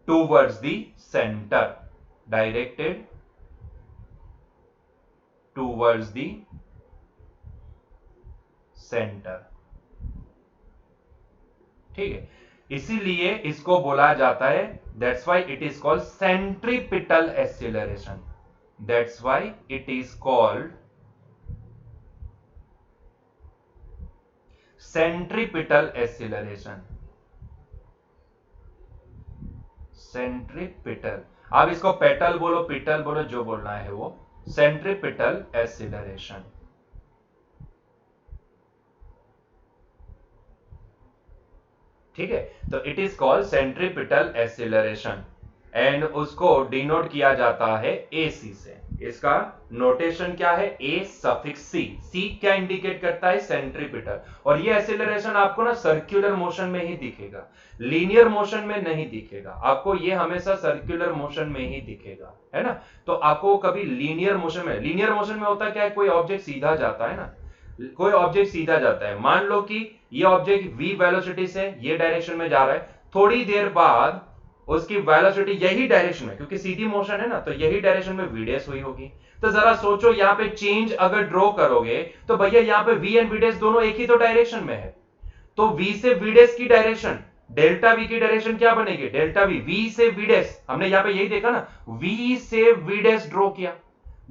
towards the centre, directed towards the centre. ठीक है, इसीलिए इसको बोला जाता है, that's why it is called centripetal acceleration, that's why it is called centripetal acceleration. Centripetal, आप इसको पेटल बोलो, पिटल बोलो, जो बोलना है वो, सेंट्रीपिटल एक्सीलरेशन। ठीक है, तो it is called centripetal acceleration and उसको डिनोट किया जाता है AC से। इसका नोटेशन क्या है? A suffix C। C क्या इंडिकेट करता है? सेंट्रीपिटल। और ये एक्सीलरेशन आपको ना सर्कुलर मोशन में ही दिखेगा, लीनियर मोशन में नहीं दिखेगा आपको, ये हमेशा सर्कुलर मोशन में ही दिखेगा, है ना। तो आपको कभी लीनियर मोशन में होता क्या है, कोई ऑब्जेक्ट सीधा जाता है ना, कोई ऑब्जेक्ट सीधा जाता है, मान लो कि ये ऑब्जेक्ट v वेलोसिटी से ये डायरेक्शन में जा रहा है, थोड़ी देर बाद उसकी वेलोसिटी यही डायरेक्शन में, क्योंकि सीधी मोशन है ना, तो यही डायरेक्शन में v डैश हुई होगी। तो जरा सोचो, यहां पे चेंज अगर ड्रॉ करोगे तो भैया यहां पे v एंड v डैश दोनों एक ही तो डायरेक्शन में है, तो v से v डैश की डायरेक्शन, डेल्टा v की डायरेक्शन क्या बनेगी? डेल्टा v से v डैश, हमने यहां पे यही देखा ना, v से v डैश ड्रॉ किया,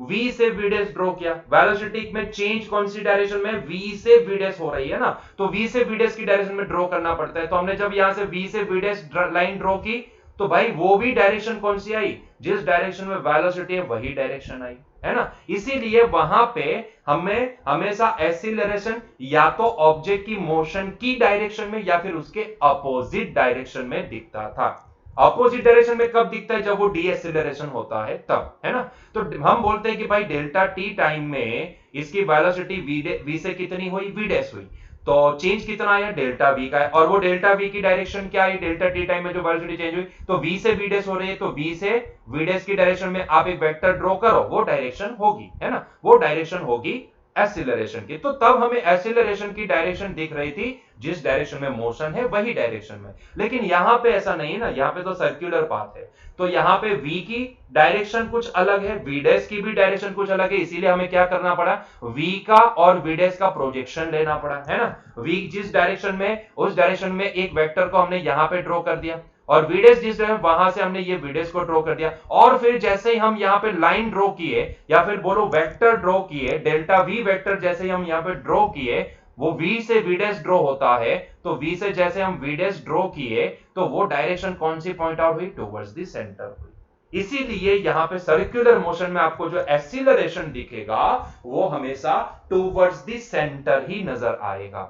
v से v डैश ड्रॉ किया, वेलोसिटी में चेंज कौन सी डायरेक्शन में? v से v डैश हो रही है ना, तो v से v डैश की डायरेक्शन में ड्रॉ करना पड़ता है। तो हमने जब यहां से v से v डैश लाइन ड्रॉ की, तो भाई वो भी डायरेक्शन कौन सी आई? जिस डायरेक्शन में वेलोसिटी है वही डायरेक्शन आई, है ना। इसीलिए वहां पे हमें हमेशा एक्सीलरेशन या तो ऑब्जेक्ट की मोशन की डायरेक्शन में या फिर उसके अपोजिट डायरेक्शन में दिखता था। अपोजिट डायरेक्शन में कब दिखता है? जब वो डीएक्सीलरेशन होता है तब, है ना। तो हम बोलते हैं कि भाई डेल्टा टी टाइम में इसकी वेलोसिटी v से कितनी हुई? v डैश हुई, तो चेंज कितना आया? डेल्टा v का है, और वो डेल्टा v की डायरेक्शन क्या है? डेल्टा टी टाइम में जो वेलोसिटी चेंज हुई, तो v से v डैश हो रही है, तो v से v डैश की डायरेक्शन में आप एक वेक्टर ड्रॉ करो, वो डायरेक्शन होगी, है ना, वो डायरेक्शन होगी एक्सीलरेशन की। तो तब हमें एक्सीलरेशन की डायरेक्शन दिख रही थी, जिस डायरेक्शन में मोशन है वही डायरेक्शन में। लेकिन यहां पे ऐसा नहीं है ना, यहां पे तो सर्कुलर पाथ है, तो यहां पे v की डायरेक्शन कुछ अलग है, v डैश की भी डायरेक्शन कुछ अलग है, इसीलिए हमें क्या करना पड़ा? v का और v डैश का प्रोजेक्शन लेना पड़ा, है ना। v जिस डायरेक्शन में, उस डायरेक्शन में एक वेक्टर को हमने यहां पे ड्रॉ कर दिया, और v डैश जिस डायरेक्शन वहां से हमने ये v डैश को ड्रॉ कर दिया, और फिर जैसे ही हम यहां पे लाइन ड्रॉ किए या फिर बोलो वेक्टर ड्रॉ किए, डेल्टा v वेक्टर जैसे ही हम यहां पे ड्रॉ किए, वो v से v डैश ड्रॉ होता है, तो v से जैसे हम v डैश ड्रॉ किए तो वो डायरेक्शन कौन सी पॉइंट आउट हुई? टुवर्ड्स द सेंटर हुई। इसीलिए यहां पे सर्कुलर मोशन में आपको जो एक्सीलरेशन दिखेगा वो हमेशा टुवर्ड्स द सेंटर ही नजर आएगा।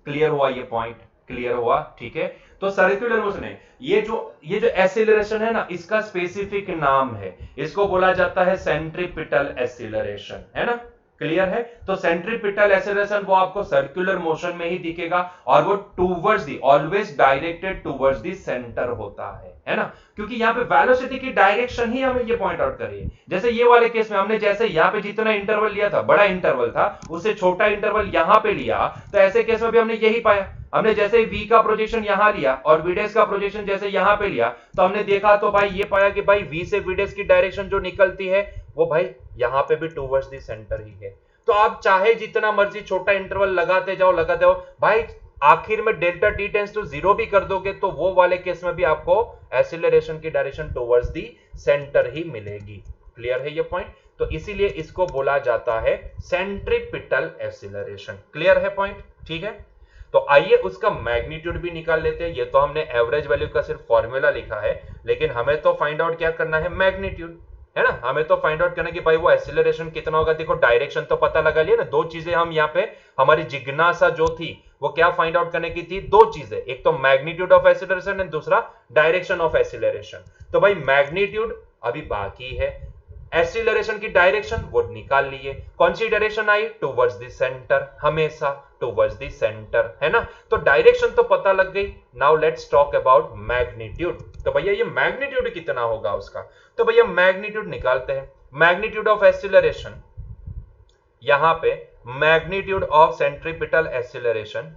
क्लियर हुआ ये पॉइंट? क्लियर हुआ? ठीक है, तो सर्कुलर मोशन है, ये जो एक्सीलरेशन है ना, इसका स्पेसिफिक नाम है, इसको बोला जाता है सेंट्रीपिटल एक्सीलरेशन, है ना। क्लियर है? तो सेंट्रीपिटल एक्सीलरेशन वो आपको सर्कुलर मोशन में ही दिखेगा, और वो towards the, always directed towards the centre होता है ना, क्योंकि यहाँ पे वेलोसिटी की डायरेक्शन ही हमें ये पॉइंट आउट करिए। जैसे ये वाले केस में हमने जैसे यहाँ पे जितना इंटरवल लिया था, बड़ा इंटरवल था, उससे छोटा इंटरवल यहाँ पे लिया, तो ऐसे केस में भी हमने यही पाया। हमने जैसे v का प्रोजेक्शन यहां लिया और v डैश का प्रोजेक्शन जैसे यहां पे लिया, तो हमने देखा तो भाई ये पाया कि भाई v से v डैश की डायरेक्शन जो निकलती है वो भाई यहां पे भी टुवर्ड्स द सेंटर ही है। तो आप चाहे जितना मर्जी छोटा इंटरवल लगाते जाओ भाई, आखिर में डेल्टा t टेंड्स टू 0 भी कर दोगे तो वो वाले केस में भी आपको एक्सीलरेशन की डायरेक्शन टुवर्ड्स द सेंटर ही मिलेगी। क्लियर है ये पॉइंट? तो इसीलिए इसको बोला जाता है सेंट्रीपिटल एक्सीलरेशन। क्लियर है पॉइंट? ठीक है, तो आइए उसका मैग्नीट्यूड भी निकाल लेते हैं। ये तो हमने एवरेज वैल्यू का सिर्फ फॉर्मूला लिखा है, लेकिन हमें तो फाइंड आउट क्या करना है? मैग्नीट्यूड, है ना। हमें तो फाइंड आउट करना है कि भाई वो एक्सीलरेशन कितना होगा। देखो डायरेक्शन तो पता लगा लिया ना, दो चीजें हम यहाँ पे, हमारी जिज्ञासा जो थी वो क्या फाइंड आउट करने की थी? दो चीजें, एक तो मैग्नीट्यूड ऑफ एक्सीलरेशन एंड दूसरा डायरेक्शन ऑफ एक्सीलरेशन। तो भाई मैग्नीट्यूड अभी बाकी है, एक्सीलरेशन की डायरेक्शन वो निकाल लिए, कौन सी डायरेक्शन आई? टुवर्ड्स द सेंटर, हमेशा टुवर्ड्स द सेंटर, है ना। तो डायरेक्शन तो पता लग गई, now let's talk about magnitude. तो भैया ये मैग्नीट्यूड कितना होगा उसका? तो भैया मैग्नीट्यूड निकालते हैं। मैग्नीट्यूड ऑफ एक्सीलरेशन, यहां पे मैग्नीट्यूड ऑफ सेंट्रीपिटल एक्सीलरेशन,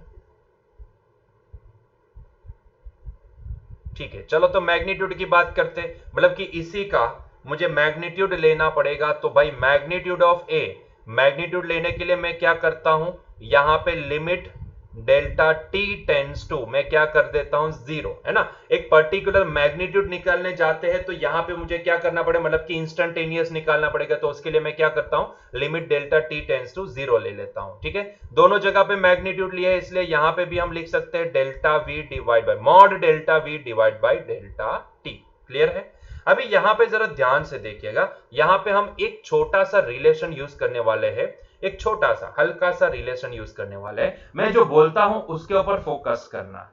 ठीक है। चलो तो मैग्नीट्यूड की बात करते हैं, मतलब कि इसी का मुझे मैग्नीट्यूड लेना पड़ेगा। तो भाई मैग्नीट्यूड ऑफ ए, मैग्नीट्यूड लेने के लिए मैं क्या करता हूं, यहां पे limit delta T tends to, मैं क्या कर देता हूं? 0, है ना। एक पर्टिकुलर मैग्नीट्यूड निकालने जाते हैं तो यहां पे मुझे क्या करना पड़ेगा, मतलब कि इंस्टेंटेनियस निकालना पड़ेगा, तो उसके लिए मैं क्या करता हूं? Limit delta T tends to 0 ले लेता हूं, ठीक है। दोनों जगह पे मैग्नीट्यूड लिया है, इसलिए यहां पे भी हम लिख सकते हैं delta we divide by mod delta we divide by delta T. Clear है? अभी यहां पे जरा ध्यान से देखिएगा, यहां पे हम एक छोटा सा रिलेशन यूज करने वाले हैं, एक छोटा सा हल्का सा रिलेशन यूज करने वाले हैं। मैं जो बोलता हूं उसके ऊपर फोकस करना।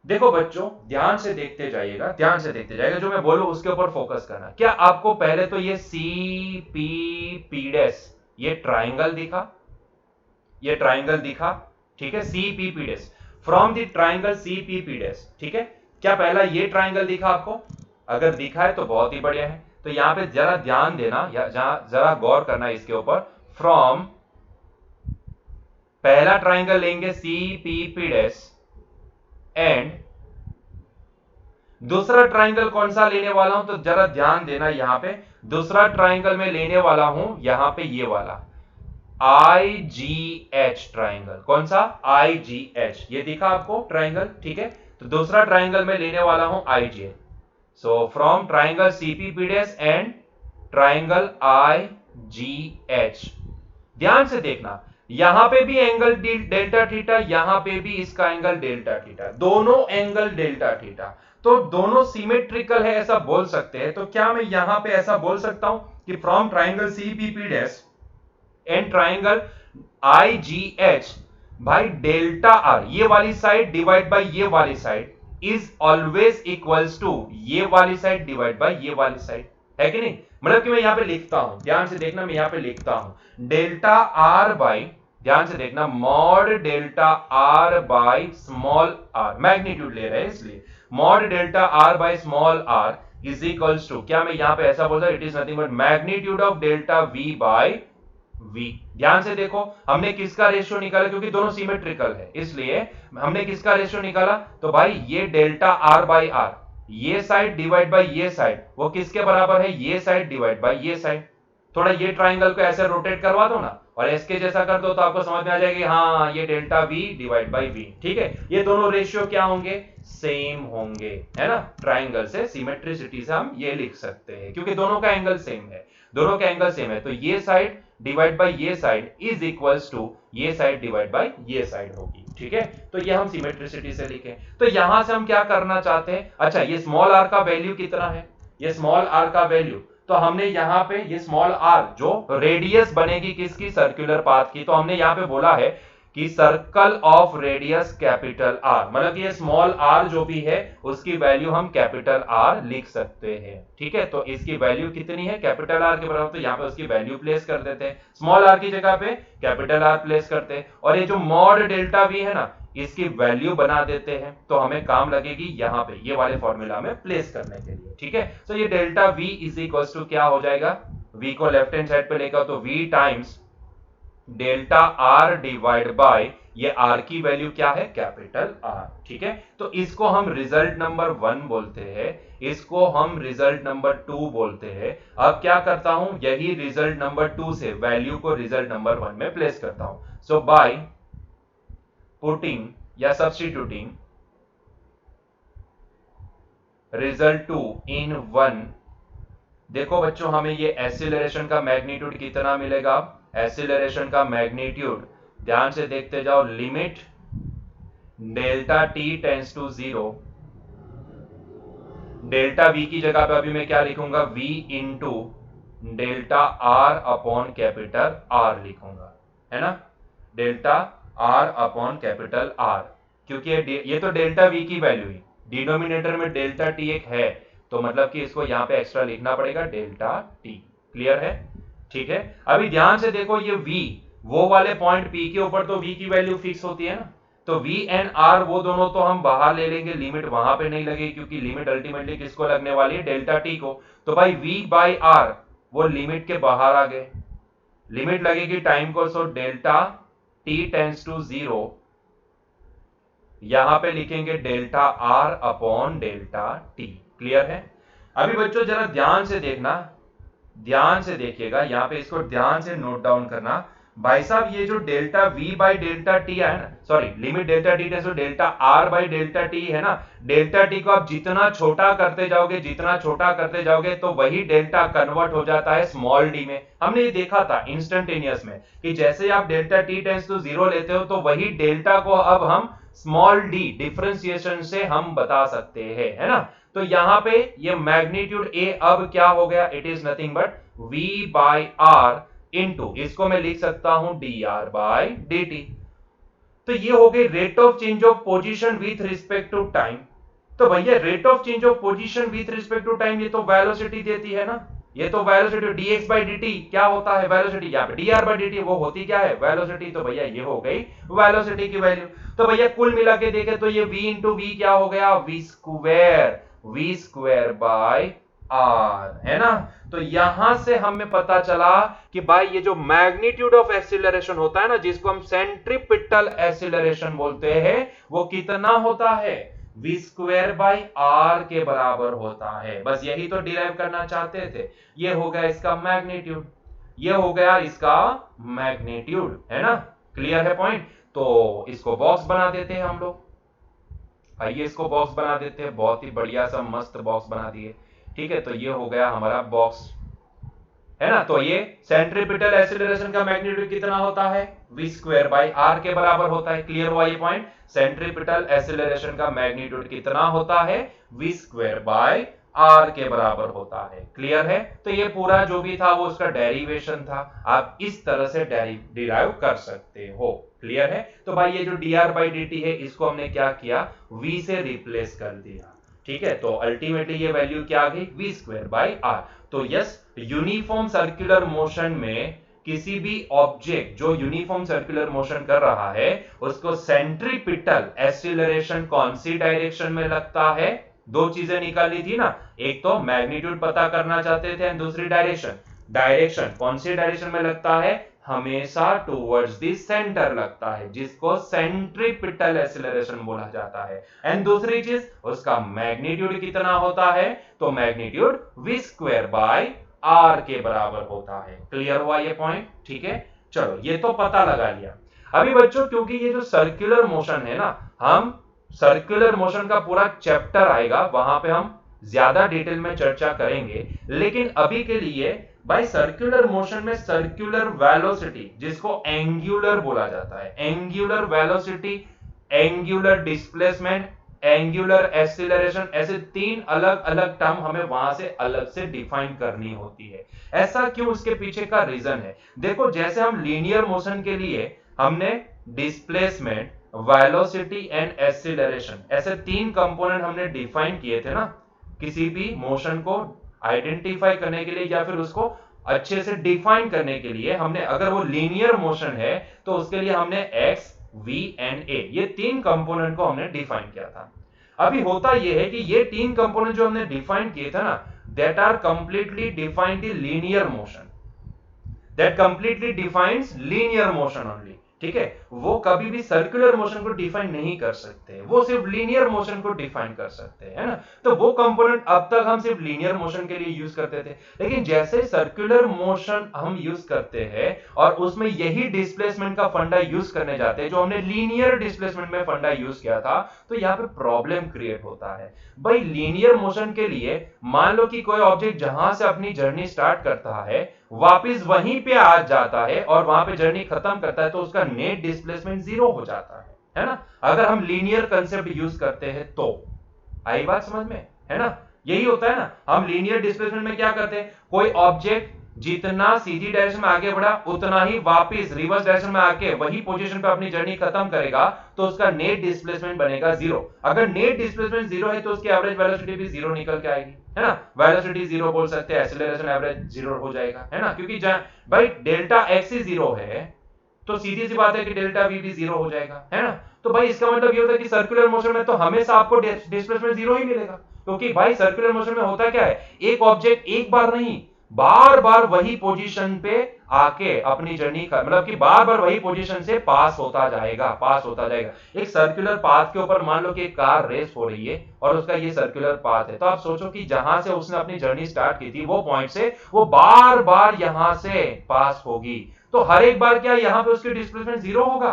देखो बच्चों, ध्यान से देखते जाइएगा, ध्यान से देखते जाइएगा, जो मैं बोलूं उसके ऊपर फोकस करना। क्या आपको पहले तो ये सी पी पी डैश ये ट्राइंगल दिखा? ये ट्राइंगल दिखा, ठीक है, C P P dash, from the triangle C P P dash, ठीक है। क्या पहला ये ट्राइंगल दिखा आपको? अगर दिखा है तो बहुत ही बढ़िया है। तो यहां पे जरा ध्यान देना, या जरा गौर करना इसके ऊपर। फ्रॉम, पहला ट्राइंगल लेंगे C P P dash, and दूसरा ट्राइंगल कौन सा लेने वाला हूं? तो जरा ध्यान देना, यहां पे दूसरा ट्राइंगल में लेने वाला हूं, यहां पे ये वाला आई जी एच ट्राइंगल। कौन सा? आई जी एच, ये दिखा आपको ट्राइंगल, ठीक है। तो दूसरा ट्राइंगल में लेने वाला हूं I G H. So from triangle CPPDS and triangle I G H, ध्यान से देखना, यहां पे भी एंगल डेल्टा थीटा, यहां पे भी इसका एंगल डेल्टा थीटा, दोनों एंगल डेल्टा थीटा, तो दोनों सिमेट्रिकल है ऐसा बोल सकते हैं। तो क्या मैं यहां पे ऐसा बोल सकता हूं कि from triangle CPPDS and triangle I G H, भाई डेल्टा आर, ये वाली साइड डिवाइड बाय ये वाली side is always equals to ये वाली साइड डिवाइड बाय ये वाली साइड, है कि नहीं? मतलब कि मैं यहां पे लिखता हूं, ध्यान से देखना, मैं यहां पे लिखता हूं डेल्टा आर बाई, ध्यान से देखना, mod delta R by small R, magnitude ले रहे हैं इसलिए mod delta R by small R is equals to, क्या मैं यहां पे ऐसा बोल सकता हूं, it is nothing but magnitude of delta V by V। ध्यान से देखो, हमने किसका रेशियो निकाला? क्योंकि दोनों सिमेट्रिकल है इसलिए हमने किसका रेशियो निकाला? तो भाई ये डेल्टा R बाई आर, ये साइड डिवाइड बाय ये साइड, वो किसके बराबर है? ये साइड डिवाइड बाय ये साइड। थोड़ा ये ट्राइंगल को ऐसे रोटेट करवा दो ना और इसके जैसा कर दो तो आपको समझ में आ जाएगी, हाँ ये delta V divide by V, ठीक है। ये दोनों रेशियो क्या होंगे? सेम होंगे, है ना। ट्राइंगल से सिमेट्रिसिटी से हम ये लिख सकते हैं क्योंकि दोनों का एंगल सेम है, दोनों का एंगल सेम है। तो ये साइड डिवाइड बाय ये साइड इज इक्वल्स टू ये साइड डिवाइड बाय ये साइड होगी, ठीक है। तो ये हम सिमेट्रिसिटी से लिखें। तो यहां से हम क्या करना चाहते हैं? अच्छा, ये स्मॉल r का वैल्यू कितना है? ये स्मॉल r का वैल्यू, तो हमने यहां पे ये स्मॉल r जो रेडियस बनेगी किसकी? सर्कुलर पाथ की। तो हमने यहां पे बोला है कि circle of radius capital R, मतलब ये स्मॉल r जो भी है उसकी वैल्यू हम कैपिटल R लिख सकते हैं, ठीक है। तो इसकी वैल्यू कितनी है? कैपिटल R के बराबर, तो यहां पे उसकी वैल्यू प्लेस कर देते हैं, स्मॉल r की जगह पे कैपिटल R प्लेस करते हैं, और ये जो मॉड डेल्टा V है ना, इसकी वैल्यू बना देते हैं, तो हमें काम लगेगी यहां पे ये वाले फॉर्मूला में प्लेस करने के लिए, ठीक है। तो ये delta V is equal to क्या हो जाएगा? V को लेफ्ट हैंड साइड पे लेकर तो V times delta R divide by ये R की वैल्यू क्या है? कैपिटल R, ठीक है। तो इसको हम रिजल्ट नंबर 1 बोलते हैं, इसको हम रिजल्ट नंबर 2 बोलते हैं। अब क्या करता हूं, यही रिजल्ट नंबर 2 से वैल्यू को रिजल्ट नंबर 1 में प्लेस करता हूं। सो बाय पुटिंग या सब्स्टिट्यूटिंग रिजल्ट 2 इन 1, देखो बच्चों हमें ये एक्सीलरेशन का मैग्नीट्यूड कितना मिलेगा? एक्सीलरेशन का मैग्नीट्यूड, ध्यान से देखते जाओ, limit delta T tends to 0, delta V की जगह पे अभी मैं क्या लिखूंगा? v into delta R upon capital R लिखूंगा, है ना, delta R upon capital R, क्योंकि ये तो डेल्टा वी की वैल्यू ही, डिनोमिनेटर में डेल्टा टी एक है, तो मतलब कि इसको यहां पे एक्स्ट्रा लिखना पड़ेगा डेल्टा टी। क्लियर है? ठीक है। अभी ध्यान से देखो, ये v वो वाले पॉइंट p के ऊपर तो v की वैल्यू फिक्स होती है ना, तो v एंड r वो दोनों तो हम बाहर ले लेंगे, लिमिट वहां पे नहीं लगेगी क्योंकि लिमिट अल्टीमेटली किसको लगने वाली है? डेल्टा टी को। तो भाई v बाई r वो लिमिट के बाहर आ गए, लिमिट लगेगी टाइम को, so delta t tends to 0, यहां पे लिखेंगे delta r upon delta t। Clear है? अभी बच्चों जरा ध्यान से देखना, ध्यान से देखिएगा, यहां पे इसको ध्यान से नोट डाउन करना। भाई साहब ये जो delta v by delta T है ना, sorry limit delta T tends to delta r by delta T है ना, डेल्टा टी को आप जितना छोटा करते जाओगे, जितना छोटा करते जाओगे, तो वही डेल्टा कन्वर्ट हो जाता है स्मॉल डी में। हमने ये देखा था इंस्टेंटेनियस में कि जैसे आप डेल्टा टी टेंड्स टू 0 लेते हो तो वही डेल्टा को अब हम स्मॉल डी डिफरेंशिएशन से हम बता सकते हैं, है ना। तो यहां पे ये मैग्नीट्यूड ए अब क्या हो गया, it is nothing but v by R into, इसको मैं लिख सकता हूं dr बाय dt। तो ये हो गई rate of change of position with respect to time. तो भैया rate of change of position with respect to time ये तो वेलोसिटी देती है ना, ये तो वेलोसिटी dx by dt क्या होता है वेलोसिटी, यहाँ पे dr by dt वो होती क्या है वेलोसिटी। तो भैया ये हो गई वेलोसिटी की वैल्यू। तो भैया कुल मिला के देखे तो ये v इंटू वी क्या हो गया v स्क्वायर बाय r, है ना। तो यहां से हमें पता चला कि भाई ये जो मैग्नीट्यूड ऑफ एक्सीलरेशन होता है ना, जिसको हम सेंट्रीपिटल एक्सीलरेशन बोलते हैं, वो कितना होता है v स्क्वायर बाई आर के बराबर होता है। बस यही तो डिराइव करना चाहते थे। ये हो गया इसका मैग्नीट्यूड, ये हो गया इसका मैग्नीट्यूड, है ना। क्लियर है पॉइंट। तो इसको बॉक्स बना देते हैं हम लोग, आइए इसको बॉक्स बना देते हैं। बहुत ही बढ़िया सा मस्त बॉक्स बना दिए, ठीक है। तो ये हो गया हमारा बॉक्स, है ना। तो ये सेंट्रीपिटल एक्सीलरेशन का मैग्नीट्यूड कितना होता है v स्क्वायर बाई आर के बराबर होता है। क्लियर हुआ ये पॉइंट। सेंट्रीपिटल एक्सीलरेशन का मैग्नीट्यूड कितना होता है v स्क्वायर बाई आर के बराबर होता है। क्लियर है। तो ये पूरा जो भी था वो उसका डेरिवेशन था, आप इस तरह से डिराइव कर सकते हो। क्लियर है। तो भाई ये जो dr बाई dt है इसको हमने क्या किया, v से रिप्लेस कर दिया, ठीक है। तो अल्टीमेटली ये वैल्यू क्या आ गई v स्क्वायर बाई आर। तो यस, यूनिफॉर्म सर्कुलर मोशन में किसी भी ऑब्जेक्ट जो यूनिफॉर्म सर्कुलर मोशन कर रहा है उसको सेंट्रीपिटल एक्सीलरेशन कौन सी डायरेक्शन में लगता है, दो चीजें निकाली थी ना, एक तो मैग्नीट्यूड पता करना चाहते थे एंड दूसरी डायरेक्शन कौन सी डायरेक्शन में लगता है, हमेशा टुवर्ड्स द सेंटर लगता है, जिसको सेंट्रीपिटल एक्सीलरेशन बोला जाता है। एंड दूसरी चीज उसका मैग्नीट्यूड कितना होता है, तो magnitude v square by r के बराबर होता है। क्लियर हुआ ये पॉइंट, ठीक है। चलो ये तो पता लगा लिया। अभी बच्चों क्योंकि ये जो सर्कुलर मोशन है ना, हम सर्कुलर मोशन का पूरा चैप्टर आएगा, वहां पे हम ज्यादा डिटेल में चर्चा करेंगे, लेकिन अभी के लिए भाई सर्कुलर मोशन में सर्कुलर वेलोसिटी जिसको एंगुलर बोला जाता है, angular velocity, angular displacement, angular acceleration, ऐसे तीन अलग अलग टर्म हमें वहां से अलग से डिफाइन करनी होती है। ऐसा क्यों, उसके पीछे का रीजन है। देखो जैसे हम लीनियर मोशन के लिए हमने डिस्प्लेसमेंट, वेलोसिटी एंड एक्सीलरेशन ऐसे तीन कंपोनेंट हमने डिफाइन किए थे ना, किसी भी मोशन को आइडेंटिफाई करने के लिए या फिर उसको अच्छे से डिफाइन करने के लिए हमने, अगर वो लीनियर मोशन है तो उसके लिए हमने x, v एंड a ये तीन कंपोनेंट को हमने डिफाइन किया था। अभी होता यह है कि ये तीन कंपोनेंट जो हमने डिफाइन किए थे ना, that are completely defined the linear motion, that completely defines linear motion only, ठीक है। वो कभी भी सर्कुलर मोशन को डिफाइन नहीं कर सकते, वो सिर्फ लीनियर मोशन को डिफाइन कर सकते हैं, है ना। तो वो कंपोनेंट अब तक हम सिर्फ लीनियर मोशन के लिए यूज करते थे, लेकिन जैसे सर्कुलर मोशन हम यूज करते हैं और उसमें यही डिस्प्लेसमेंट का फंडा यूज करने जाते हैं जो हमने लीनियर डिस्प्लेसमेंट में फंडा यूज किया था, तो यहाँ पे प्रॉब्लम क्रिएट होता है। भाई लीनियर मोशन के लिए मान लो कि कोई ऑब्जेक्ट जहां से अपनी जर्नी स्टार्ट करता है वापिस वहीं पे आ जाता है और वहां पे जर्नी खत्म करता है, तो उसका नेट डिस्प्लेसमेंट जीरो हो जाता है ना। अगर हम लीनियर कंसेप्ट यूज करते हैं तो आई बात समझ में, है ना। यही होता है ना, हम लीनियर डिस्प्लेसमेंट में क्या करते हैं, कोई ऑब्जेक्ट जितना सीधी डायरेक्शन में आगे बढ़ा उतना ही वापस रिवर्स डायरेक्शन में आके वही पोजीशन पे अपनी जर्नी खत्म करेगा, तो उसका नेट डिस्प्लेसमेंट बनेगा जीरो। अगर नेट डिस्प्लेसमेंट जीरो है तो उसकी एवरेज वेलोसिटी भी जीरो निकल के आएगी, है ना। वेलोसिटी जीरो बोल सकते हैं, एक्सीलरेशन एवरेज जीरो हो जाएगा, है ना। क्योंकि भाई डेल्टा एक्स ही जीरो है तो सीधी सी बात है कि डेल्टा वी भी जीरो हो जाएगा, है ना। तो भाई इसका मतलब ये होता है कि सर्कुलर मोशन में तो हमेशा आपको डिस्प्लेसमेंट जीरो ही मिलेगा, क्योंकि भाई सर्कुलर मोशन में होता क्या है, एक ऑब्जेक्ट एक बार नहीं बार बार वही पोजीशन पे आके अपनी जर्नी का मतलब कि बार बार वही पोजीशन से पास होता जाएगा। एक सर्कुलर पाथ के ऊपर मान लो कि एक कार रेस हो रही है और उसका ये सर्कुलर पाथ है, तो आप सोचो कि जहां से उसने अपनी जर्नी स्टार्ट की थी वो पॉइंट से वो बार बार यहां से पास होगी, तो हर एक बार क्या यहां पे उसकी डिस्प्लेसमेंट जीरो होगा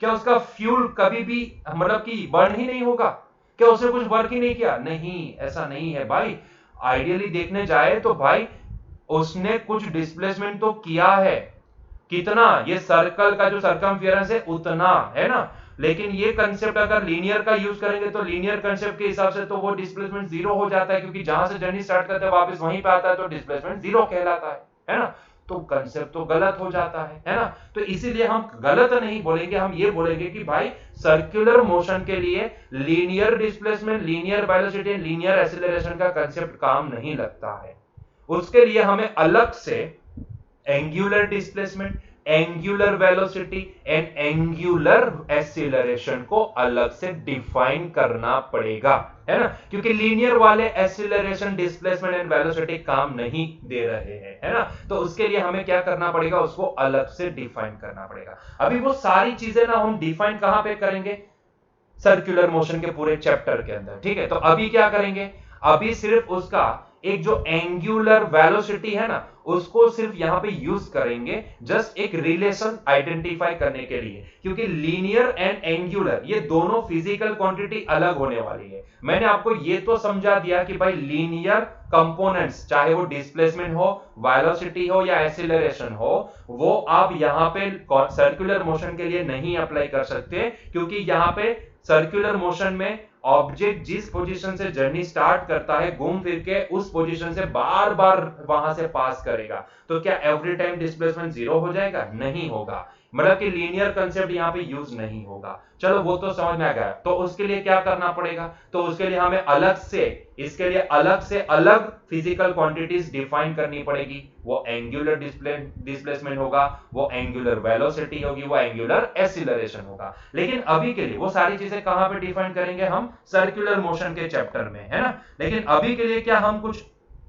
क्या, उसका फ्यूल कभी भी मतलब कि बर्न ही नहीं होगा क्या, उसने कुछ वर्क ही नहीं किया, नहीं ऐसा नहीं है भाई। आइडियली देखने जाए तो भाई उसने कुछ डिस्प्लेसमेंट तो किया है, कितना, ये सर्कल का जो सर्कमफियरेंस है उतना, है ना। लेकिन ये कंसेप्ट अगर लीनियर का यूज करेंगे तो लीनियर कंसेप्ट के हिसाब से तो वो डिस्प्लेसमेंट जीरो हो जाता है, क्योंकि जहां से जर्नी स्टार्ट करते हैं वापस वहीं पे आता है, तो डिस्प्लेसमेंट जीरो कहलाता है ना। तो कंसेप्ट तो गलत हो जाता है ना। तो इसीलिए हम गलत नहीं बोलेंगे, हम ये बोलेंगे कि भाई सर्कुलर मोशन के लिए linear displacement, linear velocity, linear acceleration का कंसेप्ट काम नहीं लगता है। उसके लिए हमें अलग से angular displacement, angular velocity and angular acceleration को अलग से डिफाइन करना पड़ेगा, है ना, क्योंकि लीनियर वाले एक्सीलरेशन, डिस्प्लेसमेंट एंड वेलोसिटी काम नहीं दे रहे हैं, है ना। तो उसके लिए हमें क्या करना पड़ेगा, उसको अलग से डिफाइन करना पड़ेगा। अभी वो सारी चीजें ना हम डिफाइन कहां पे करेंगे, सर्कुलर मोशन के पूरे चैप्टर के अंदर, ठीक है। तो अभी क्या करेंगे, अभी सिर्फ उसका एक जो एंगुलर वेलोसिटी है ना, उसको सिर्फ यहां पे यूज करेंगे, जस्ट एक रिलेशन आइडेंटिफाई करने के लिए, क्योंकि लीनियर एंड एंगुलर ये दोनों फिजिकल क्वांटिटी अलग होने वाली है। मैंने आपको ये तो समझा दिया कि भाई लीनियर कंपोनेंट्स, चाहे वो डिस्प्लेसमेंट हो, वेलोसिटी हो या एक्सीलरेशन हो, वो आप यहां पे सर्कुलर मोशन के लिए नहीं अप्लाई कर सकते, क्योंकि यहां पे सर्कुलर मोशन में ऑब्जेक्ट जिस पोजीशन से जर्नी स्टार्ट करता है, घूम फिर के उस पोजीशन से बार बार वहां से पास करेगा, तो क्या एवरी टाइम डिस्प्लेसमेंट जीरो हो जाएगा, नहीं होगा। मतलब कि लीनियर कंसेप्ट यहां पे यूज नहीं होगा। चलो वो तो समझ में आ गया। तो उसके लिए क्या करना पड़ेगा, तो उसके लिए हमें अलग से, इसके लिए अलग से अलग फिजिकल क्वांटिटीज डिफाइन करनी पड़ेगी। वो एंगुलर डिस्प्लेसमेंट होगा, वो एंगुलर वेलोसिटी होगी, वो एंगुलर एक्सीलरेशन होगा। लेकिन अभी के लिए वो सारी चीजें कहां पे डिफाइन करेंगे, हम सर्कुलर मोशन के चैप्टर में, है ना। लेकिन अभी के लिए क्या हम कुछ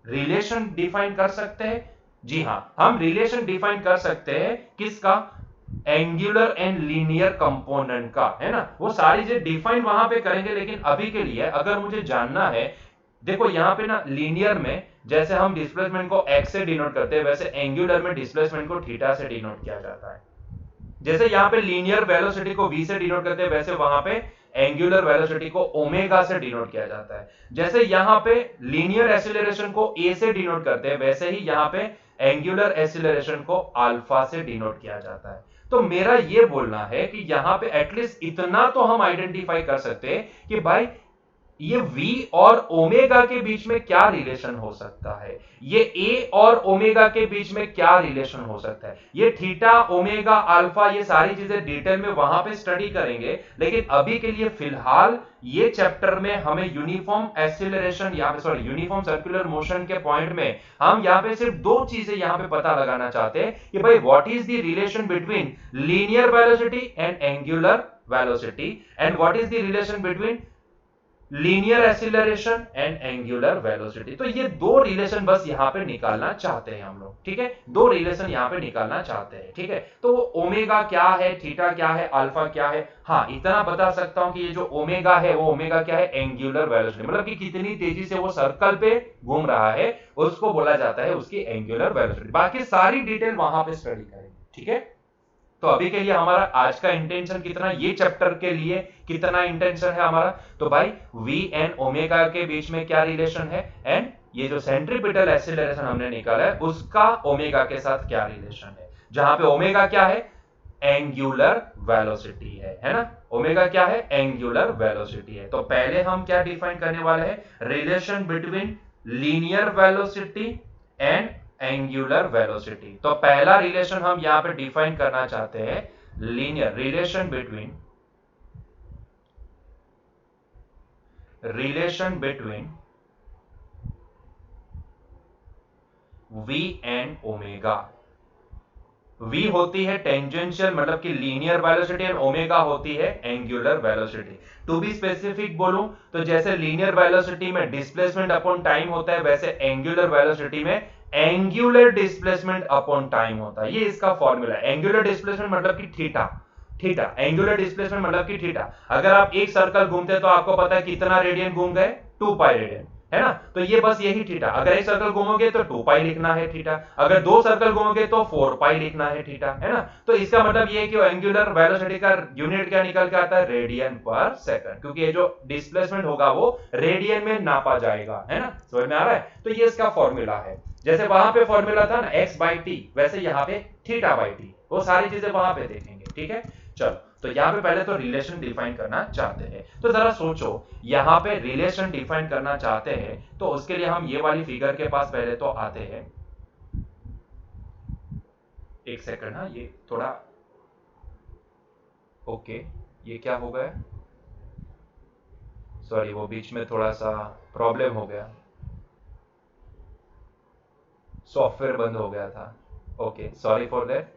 रिलेशन डिफाइन कर सकते हैं, जी हां, हम रिलेशन डिफाइन कर सकते हैं, किसका, एंगुलर एंड लीनियर कंपोनेंट का, है ना। वो सारी चीजें डिफाइन वहां पे करेंगे। लेकिन अभी के लिए अगर मुझे जानना है, देखो यहां पे ना लीनियर में जैसे हम डिस्प्लेसमेंट को x से डिनोट करते हैं, वैसे एंगुलर में डिस्प्लेसमेंट को थीटा से डिनोट किया जाता है। जैसे यहां पे लीनियर वेलोसिटी को v से डिनोट करते हैं, वैसे वहां पे एंगुलर वेलोसिटी को ओमेगा से डिनोट किया जाता है। जैसे यहां पे लीनियर एक्सीलरेशन को a से डिनोट करते हैं, वैसे ही यहां पे एंगुलर एक्सीलरेशन को अल्फा से डिनोट किया जाता है। तो मेरा यह बोलना है कि यहां पे एटलीस्ट इतना तो हम आइडेंटिफाई कर सकते हैं कि भाई ये V और ओमेगा के बीच में क्या रिलेशन हो सकता है, ये A और ओमेगा के बीच में क्या रिलेशन हो सकता है, ये थीटा, ओमेगा, अल्फा, ये सारी चीजें डिटेल में वहां पे स्टडी करेंगे। लेकिन अभी के लिए फिलहाल ये चैप्टर में हमें यूनिफॉर्म एक्सीलरेशन, यहां पे सॉरी यूनिफॉर्म सर्कुलर मोशन के पॉइंट में हम यहां पे सिर्फ दो चीजें यहां पे पता लगाना चाहते हैं कि भाई what is the relation between linear velocity and angular velocity, and what is the relation between linear acceleration and angular velocity. तो ये दो रिलेशन बस यहां पे निकालना चाहते हैं हम लोग, ठीक है, दो रिलेशन यहां पे निकालना चाहते हैं, ठीक है। तो ओमेगा क्या है, थीटा क्या है, अल्फा क्या है, हाँ इतना बता सकता हूं कि ये जो ओमेगा है, वो ओमेगा क्या है, एंगुलर वेलोसिटी, मतलब कि कितनी तेजी से वो सर्कल पे घूम रहा है, उसको बोला जाता है उसकी एंगुलर वेलोसिटी। बाकी सारी डिटेल वहां पे स्टडी करेंगे, ठीक है। तो अभी के लिए हमारा आज का इंटेंशन कितना, ये चैप्टर के लिए कितना इंटेंशन है हमारा, तो भाई v एंड ओमेगा के बीच में क्या रिलेशन है, एंड ये जो सेंट्रीपिटल एक्सीलरेशन हमने निकाला है उसका ओमेगा के साथ क्या रिलेशन है, जहां पे ओमेगा क्या है, एंगुलर वेलोसिटी है ना। ओमेगा क्या है, एंगुलर वेलोसिटी है। तो पहले हम क्या डिफाइन करने वाले हैं, relation between linear velocity and angular velocity. तो पहला रिलेशन हम यहां पे डिफाइन करना चाहते हैं, linear relation between v and omega. v होती है टेंजेंशियल, मतलब कि लीनियर वेलोसिटी, एंड ओमेगा होती है angular velocity. To be specific बोलूं तो जैसे लीनियर वेलोसिटी में डिस्प्लेसमेंट अपॉन टाइम होता है, वैसे एंगुलर वेलोसिटी में एंगुलर डिस्प्लेसमेंट अपॉन टाइम होता है। ये इसका फॉर्मूला है। एंगुलर डिस्प्लेसमेंट मतलब कि थीटा, एंगुलर डिस्प्लेसमेंट मतलब कि थीटा। अगर आप एक सर्कल घूमते हैं तो आपको पता है कितना रेडियन घूम गए, 2 पाई रेडियन, है ना। तो ये बस यही थीटा। अगर एक सर्कल घूमोगे तो 2 पाई लिखना है थीटा, अगर दो सर्कल घूमोगे तो 4 पाई लिखना है थीटा, है ना। तो इसका मतलब ये है कि एंगुलर वेलोसिटी का यूनिट क्या निकल के आता है, रेडियन पर सेकंड, क्योंकि ये जो डिस्प्लेसमेंट होगा वो रेडियन में नापा जाएगा, है ना। समझ में आ रहा है। तो ये इसका फॉर्मूला है। जैसे वहां पे फॉर्मूला था ना x/t, वैसे यहाँ पे थीटा बाई टी, वो सारी चीजें वहां पे देखेंगे, ठीक है। चलो तो यहाँ पे पहले तो रिलेशन डिफाइन करना चाहते हैं, तो जरा सोचो यहाँ पे रिलेशन डिफाइन करना चाहते हैं तो उसके लिए हम ये वाली फिगर के पास पहले तो आते हैं। एक सेकंड, हाँ ये थोड़ा ओके, ये क्या हो गया, सॉरी वो बीच में थोड़ा सा प्रॉब्लम हो गया, सॉफ्टवेयर बंद हो गया था। Okay, sorry for that.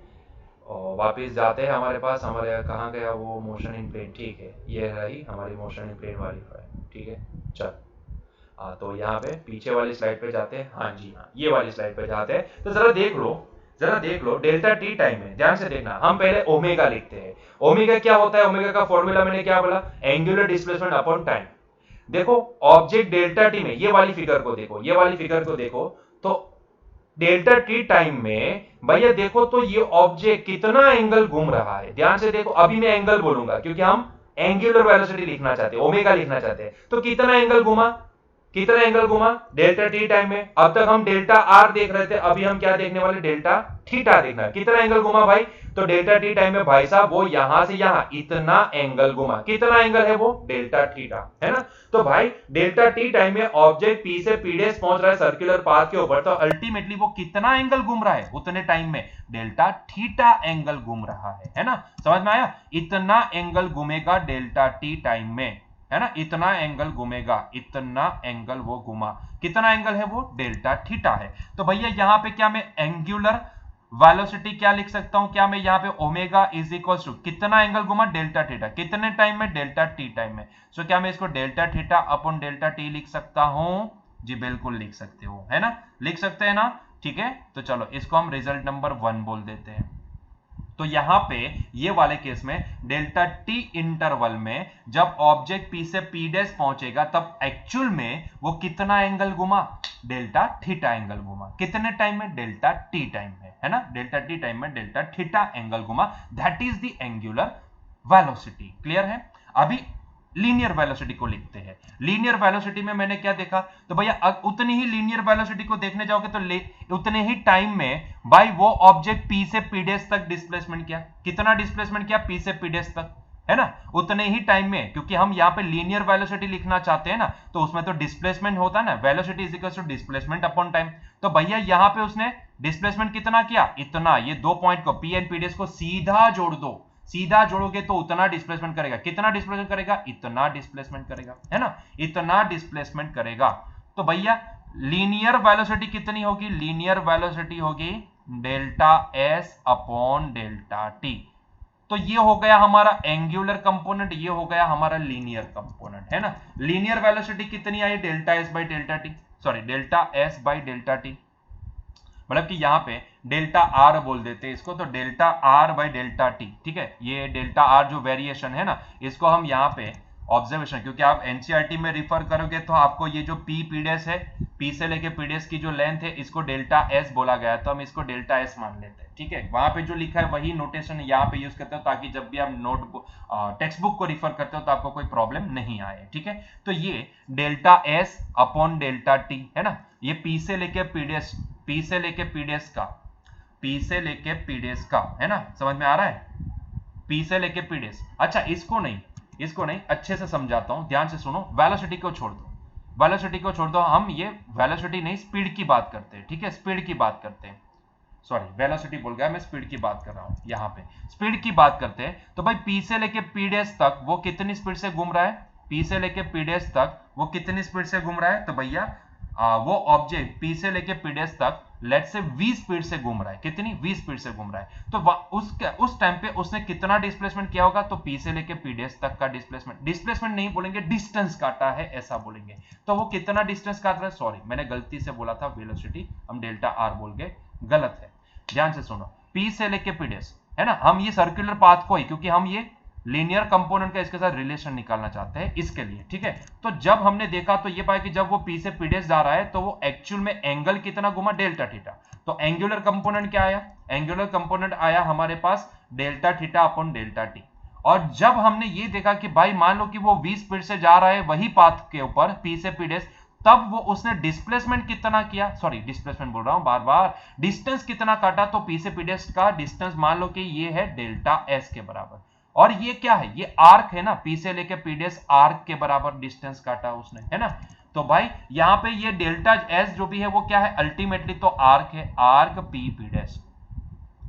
और वापस जाते हैं हमारे पास, हमारे कहाँ गया वो मोशन इन प्लेन, ठीक है ये रही हमारी मोशन इन प्लेन वाली फाइल, ठीक है चल। तो यहाँ पे पीछे वाली स्लाइड पे जाते हैं, हाँ जी हाँ ये वाली स्लाइड पे जाते हैं, तो जरा देख लो डेल्टा टी टाइम में, ध्यान से देखना, हम पहले ओमेगा लिखते हैं। ओमेगा क्या होता है, ओमेगा का फॉर्मूला मैंने क्या बोला, एंगुलर डिस्प्लेसमेंट अपॉन टाइम। देखो ऑब्जेक्ट डेल्टा टी में, ये वाली फिगर को देखो, ये वाली फिगर को देखो, तो डेल्टा टी टाइम में भैया देखो तो ये ऑब्जेक्ट कितना एंगल घूम रहा है, ध्यान से देखो, अभी मैं एंगल बोलूंगा क्योंकि हम एंगुलर वेलोसिटी लिखना चाहते हैं, ओमेगा लिखना चाहते हैं, तो कितना एंगल घुमा, कितना एंगल घुमा डेल्टा टी टाइम में। अब तक हम डेल्टा आर देख रहे थे, अभी हम क्या देखने वाले, डेल्टा थीटा देखना, कितना एंगल घुमा भाई, तो डेल्टा टी टाइम में भाई साहब वो यहां से यहां इतना एंगल घुमा, कितना एंगल है वो, डेल्टा थीटा, है ना। तो भाई डेल्टा टी टाइम में ऑब्जेक्ट पी से पी डेस पहुंच रहा है सर्कुलर पाथ के ऊपर, तो अल्टीमेटली वो कितना एंगल घूम रहा है उतने टाइम में, डेल्टा थीटा एंगल घूम रहा है ना, समझ में आया, इतना एंगल घूमेगा डेल्टा टी टाइम में, है ना, इतना एंगल घूमेगा, इतना एंगल वो घुमा, कितना एंगल है वो, डेल्टा थीटा है। तो भैया यहां पे क्या मैं एंगुलर वेलोसिटी क्या लिख सकता हूं, क्या मैं यहां पे ओमेगा इज इक्वल टू कितना एंगल घुमा, डेल्टा थीटा, कितने टाइम में, डेल्टा टी टाइम में। सो क्या मैं इसको delta theta upon delta T लिख सकता हूं, जी बिल्कुल लिख सकते हो, है ना, लिख सकते हैं ना, ठीक है। तो चलो इसको हम रिजल्ट नंबर 1 बोल देते हैं। तो यहां पे ये वाले केस में डेल्टा टी इंटरवल में जब ऑब्जेक्ट पी से पी डैश पहुंचेगा तब एक्चुअल में वो कितना एंगल घुमा, डेल्टा थीटा एंगल घुमा, कितने टाइम में, डेल्टा टी टाइम में, है ना, डेल्टा टी टाइम में डेल्टा थीटा एंगल घुमा, that is the angular velocity. Clear है। अभी लीनियर वेलोसिटी को लिखते हैं। लीनियर वेलोसिटी में मैंने क्या देखा, तो भैया उतनी ही लीनियर वेलोसिटी को देखने जाओगे तो उतने ही टाइम में भाई वो ऑब्जेक्ट पी से पी डेस तक डिस्प्लेसमेंट किया, कितना डिस्प्लेसमेंट किया, पी से पी डेस तक, है ना, उतने ही टाइम में, क्योंकि हम यहाँ पे लीनियर वेलोसिटी लिखना चाहते हैं ना, तो उसमें तो डिस्प्लेसमेंट होता है ना, velocity is equal to displacement upon time. तो भैया यहाँ पे उसने डिस्प्लेसमेंट कितना किया, इतना, ये दो पॉइंट को पी एंड पी डेस को सीधा जोड़ दो, सीधा जोड़ोगे तो उतना डिस्प्लेसमेंट करेगा, कितना डिस्प्लेसमेंट करेगा, इतना डिस्प्लेसमेंट करेगा, है ना, इतना डिस्प्लेसमेंट करेगा। तो भैया लीनियर वेलोसिटी कितनी होगी, लीनियर वेलोसिटी होगी delta S upon delta T. तो ये हो गया हमारा एंगुलर कंपोनेंट, ये हो गया हमारा लीनियर कंपोनेंट, है ना। लीनियर वेलोसिटी कितनी आई, delta S by delta T, sorry delta S by delta T, मतलब कि यहाँ पे डेल्टा आर बोल देते हैं इसको, तो delta R by delta T, ठीक है। ये डेल्टा आर जो वेरिएशन है ना, इसको हम यहाँ पे ऑब्जर्वेशन, क्योंकि आप एनसीईआरटी में रिफर करोगे तो आपको ये जो पी पीडेस है, पी से लेके पीडेस की जो लेंथ है, इसको डेल्टा एस बोला गया है, तो हम इसको डेल्टा एस मान लेते हैं, ठीक है। वहां पे जो लिखा है वही नोटेशन यहाँ पे यूज करते हो, ताकि जब भी आप नोटबुक टेक्स्ट बुक को रिफर करते हो तो आपको कोई प्रॉब्लम नहीं आए, ठीक है। तो ये delta S upon delta T, है ना, ये पी से लेके पीडेस, पी से लेके पीडेस का, पी से लेके पीडेस का, है ना, समझ में आ रहा है, पी से लेके पीडेस। अच्छा इसको नहीं अच्छे से समझाता हूं, ध्यान से सुनो, वेलोसिटी को छोड़ दो, वेलोसिटी को छोड़ दो, हम ये वेलोसिटी नहीं स्पीड की बात करते हैं, ठीक है, स्पीड की बात करते हैं, सॉरी वेलोसिटी बोल गया मैं, स्पीड की बात कर रहा हूं, यहां पे स्पीड की बात करते हैं। तो भाई पी से लेके पी डेस तक वो कितनी स्पीड से घूम रहा है, पी से लेके पी डेस तक वो कितनी स्पीड से घूम रहा है, तो भैया वो ऑब्जेक्ट पी से लेके पी डेस तक लेट से v स्पीड से घूम रहा है, कितनी v स्पीड से घूम रहा है, तो उस टाइम पे उसने कितना डिस्प्लेसमेंट किया होगा, तो p से लेके p डेस तक का डिस्प्लेसमेंट नहीं बोलेंगे, डिस्टेंस काटा है ऐसा बोलेंगे। तो वो कितना डिस्टेंस काट रहा है, सॉरी मैंने गलती से बोला था वेलोसिटी, हम डेल्टा आर बोल गए, गलत है, ध्यान से सुनो, p से लेके p डेस, है ना, हम ये सर्कुलर पाथ को ही, क्योंकि हम ये लीनियर कंपोनेंट का इसके साथ रिलेशन निकालना चाहते हैं इसके लिए, ठीक है। तो जब हमने देखा तो ये पाया कि जब वो पी से पी डेस जा रहा है तो वो एक्चुअल में एंगल कितना घुमा, डेल्टा थीटा। तो एंगुलर कंपोनेंट क्या आया, एंगुलर कंपोनेंट आया हमारे पास delta theta upon delta T. और जब हमने ये देखा कि भाई मान लो कि वो v स्पीड से जा रहा है वही पाथ के ऊपर पी से पी डेस, तब वो उसने डिस्प्लेसमेंट कितना किया, सॉरी डिस्प्लेसमेंट बोल रहा हूं बार बार, डिस्टेंस कितना काटा, तो पी से पी डेस का डिस्टेंस मान लो कि ये है डेल्टा एस के बराबर। और ये क्या है, ये आर्क है ना, पी से लेके पी डैश आर्क के बराबर डिस्टेंस काटा उसने, है ना। तो भाई यहां पे ये डेल्टा एस जो भी है वो क्या है, अल्टीमेटली तो आर्क है, आर्क पी पी डैश,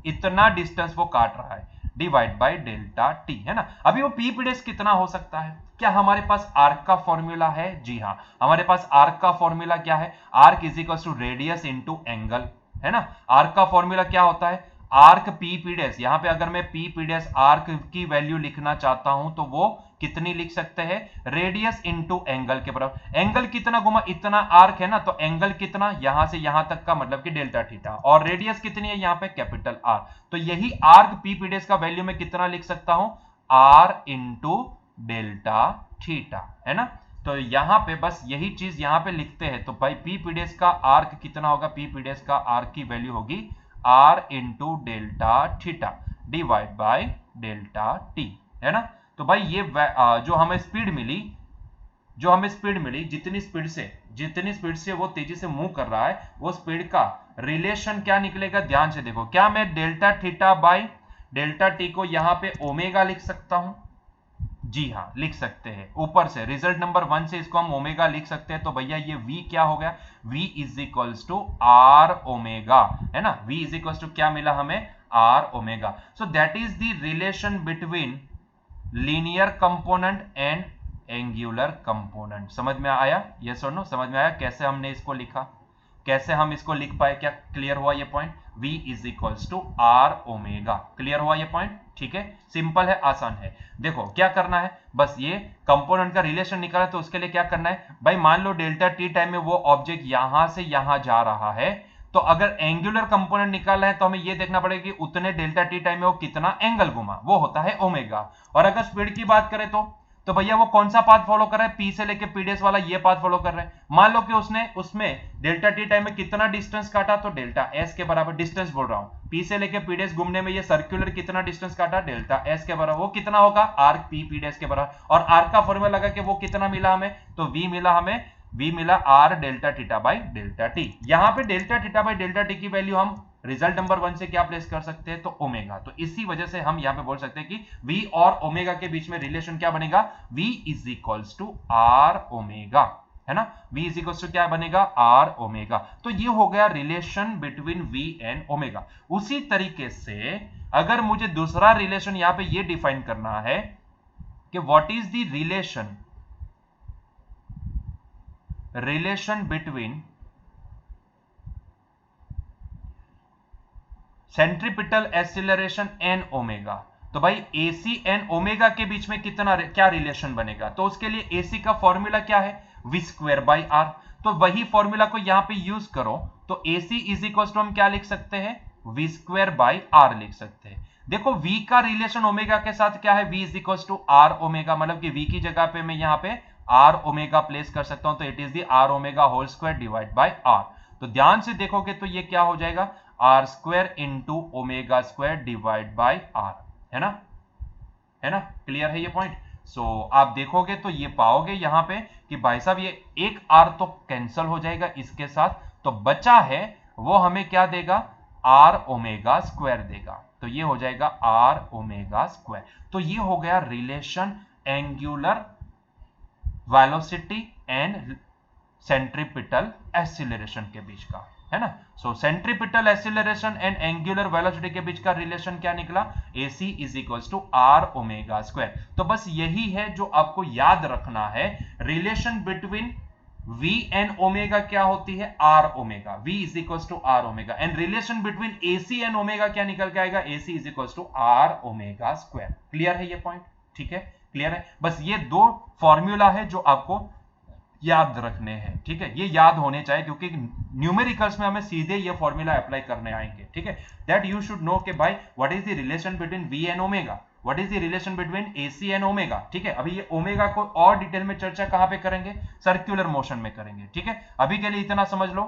इतना डिस्टेंस वो काट रहा है, डिवाइड बाय डेल्टा टी, है ना। अभी वो पी पी डैश कितना हो सकता है, क्या हमारे पास आर्क का फॉर्मूला है? जी हाँ, हमारे पास आर्क का फॉर्मूला क्या है, arc is equal to radius into angle, है ना। आर्क का फॉर्मूला क्या होता है, आर्क पी पी डैश, यहां पे अगर मैं पी पी डैश आर्क की वैल्यू लिखना चाहता हूं तो वो कितनी लिख सकते हैं, रेडियस इनटू एंगल के बराबर। एंगल कितना घुमा, इतना आर्क है ना, तो एंगल कितना, यहां से यहां तक का मतलब कि डेल्टा थीटा, और रेडियस कितनी है यहां पे, कैपिटल आर। तो यही आर्क पी पी डैश का वैल्यू मैं कितना लिख सकता हूं, आर इंटू डेल्टा थीटा, है ना। तो यहां पे बस यही चीज यहां पे लिखते हैं। तो भाई पी पी डैश का आर्क कितना होगा, पी पी डैश का आर्क की वैल्यू होगी R into delta theta divide by delta T, है ना। तो भाई ये जो हमें स्पीड मिली, जितनी स्पीड से वो तेजी से मूव कर रहा है, वो स्पीड का रिलेशन क्या निकलेगा, ध्यान से देखो। क्या मैं delta theta by delta T को यहां पे ओमेगा लिख सकता हूं? जी हाँ, लिख सकते हैं। ऊपर से रिजल्ट नंबर 1 से इसको हम ओमेगा लिख सकते हैं। तो भैया ये v क्या हो गया, v is equals to R omega, है ना। v इज इक्वल्स टू क्या मिला हमें, R omega. So that is the relation between linear component and angular component. समझ में आया, यस और नो, समझ में आया कैसे हमने इसको लिखा, कैसे हम इसको लिख पाए, क्या क्लियर हुआ ये point? v is equals to R omega, clear हुआ ये पॉइंट? ठीक है, सिंपल है, आसान है। देखो क्या करना है, बस ये कंपोनेंट का रिलेशन निकाला, तो उसके लिए क्या करना है भाई, मान लो डेल्टा टी टाइम में वो ऑब्जेक्ट यहां से यहां जा रहा है, तो अगर एंगुलर कंपोनेंट निकालना है तो हमें ये देखना पड़ेगा कि उतने डेल्टा टी टाइम में वो कितना एंगल घुमा, वो होता है ओमेगा। और अगर स्पीड की बात करें तो भैया वो कौन सा पाथ फॉलो कर रहा है, पी से लेके पी डैश वाला ये पाथ फॉलो कर रहा है। मान लो कि उसने उसमें डेल्टा टी टाइम में कितना डिस्टेंस काटा, तो डेल्टा एस के बराबर डिस्टेंस बोल रहा हूं। पी से लेके पी डैश घूमने में ये सर्कुलर कितना डिस्टेंस काटा, डेल्टा एस के बराबर, वो कितना होगा, आर्क पी पी डैश के बराबर। और आर्क का फॉर्मूला लगा कि वो कितना मिला हमें, तो वी मिला R delta theta by delta T. यहां पे delta theta by delta T की वैल्यू हम रिजल्ट नंबर 1 से क्या प्लेस कर सकते हैं, तो ओमेगा। तो इसी वजह से हम यहां पे बोल सकते हैं कि v और ओमेगा के बीच में रिलेशन क्या बनेगा, v is equals to R omega, है ना। v इज इक्वल्स टू क्या बनेगा, आर ओमेगा। तो ये हो गया relation between v and omega. उसी तरीके से अगर मुझे दूसरा रिलेशन यहां पे ये डिफाइन करना है कि what is the relation between centripetal acceleration and omega, तो भाई AC एंड ओमेगा के बीच में क्या रिलेशन बनेगा, तो उसके लिए AC का फॉर्मूला क्या है, v स्क्वायर बाई आर। तो वही फॉर्मूला को यहां पे यूज करो, तो AC इज इक्वल टू हम क्या लिख सकते हैं, v स्क्वायर बाई आर लिख सकते हैं। देखो v का रिलेशन ओमेगा के साथ क्या है, v is equal to R omega, मतलब कि v की जगह पे मैं यहां पे आर ओमेगा प्लेस कर सकता हूं, तो it is the R omega whole square divide by R. तो ध्यान से देखोगे तो ये क्या हो जाएगा, R square into omega square divide by R, है ना, क्लियर है ये पॉइंट। सो आप देखोगे तो ये पाओगे यहां पे कि भाई साहब ये एक आर तो कैंसल हो जाएगा इसके साथ, तो बचा है वो हमें क्या देगा, आर ओमेगा स्क्वायर देगा। तो ये हो जाएगा आर ओमेगा स्क्वायर। तो ये हो गया relation angular velocity and centripetal acceleration के बीच का, है ना। So centripetal acceleration and angular velocity के बीच का रिलेशन क्या निकला, AC is equals to R omega square. तो बस यही है जो आपको याद रखना है, relation between V and omega क्या होती है, R omega, V is equals to R omega, and relation between AC and omega क्या निकल के आएगा, AC is equals to R omega square. Clear है ये पॉइंट, ठीक है, क्लियर है। बस ये दो फॉर्मूला है जो आपको याद रखने हैं, ठीक है, ये याद होने चाहिए क्योंकि न्यूमेरिकल्स में हमें सीधे ये फॉर्मूला अप्लाई करने आएंगे, ठीक है। दैट यू शुड नो कि भाई what is the relation between V and omega, what is the relation between AC and omega, ठीक है। अभी ये ओमेगा को और डिटेल में चर्चा कहां पे करेंगे, सर्कुलर मोशन में करेंगे, ठीक है। अभी के लिए इतना समझ लो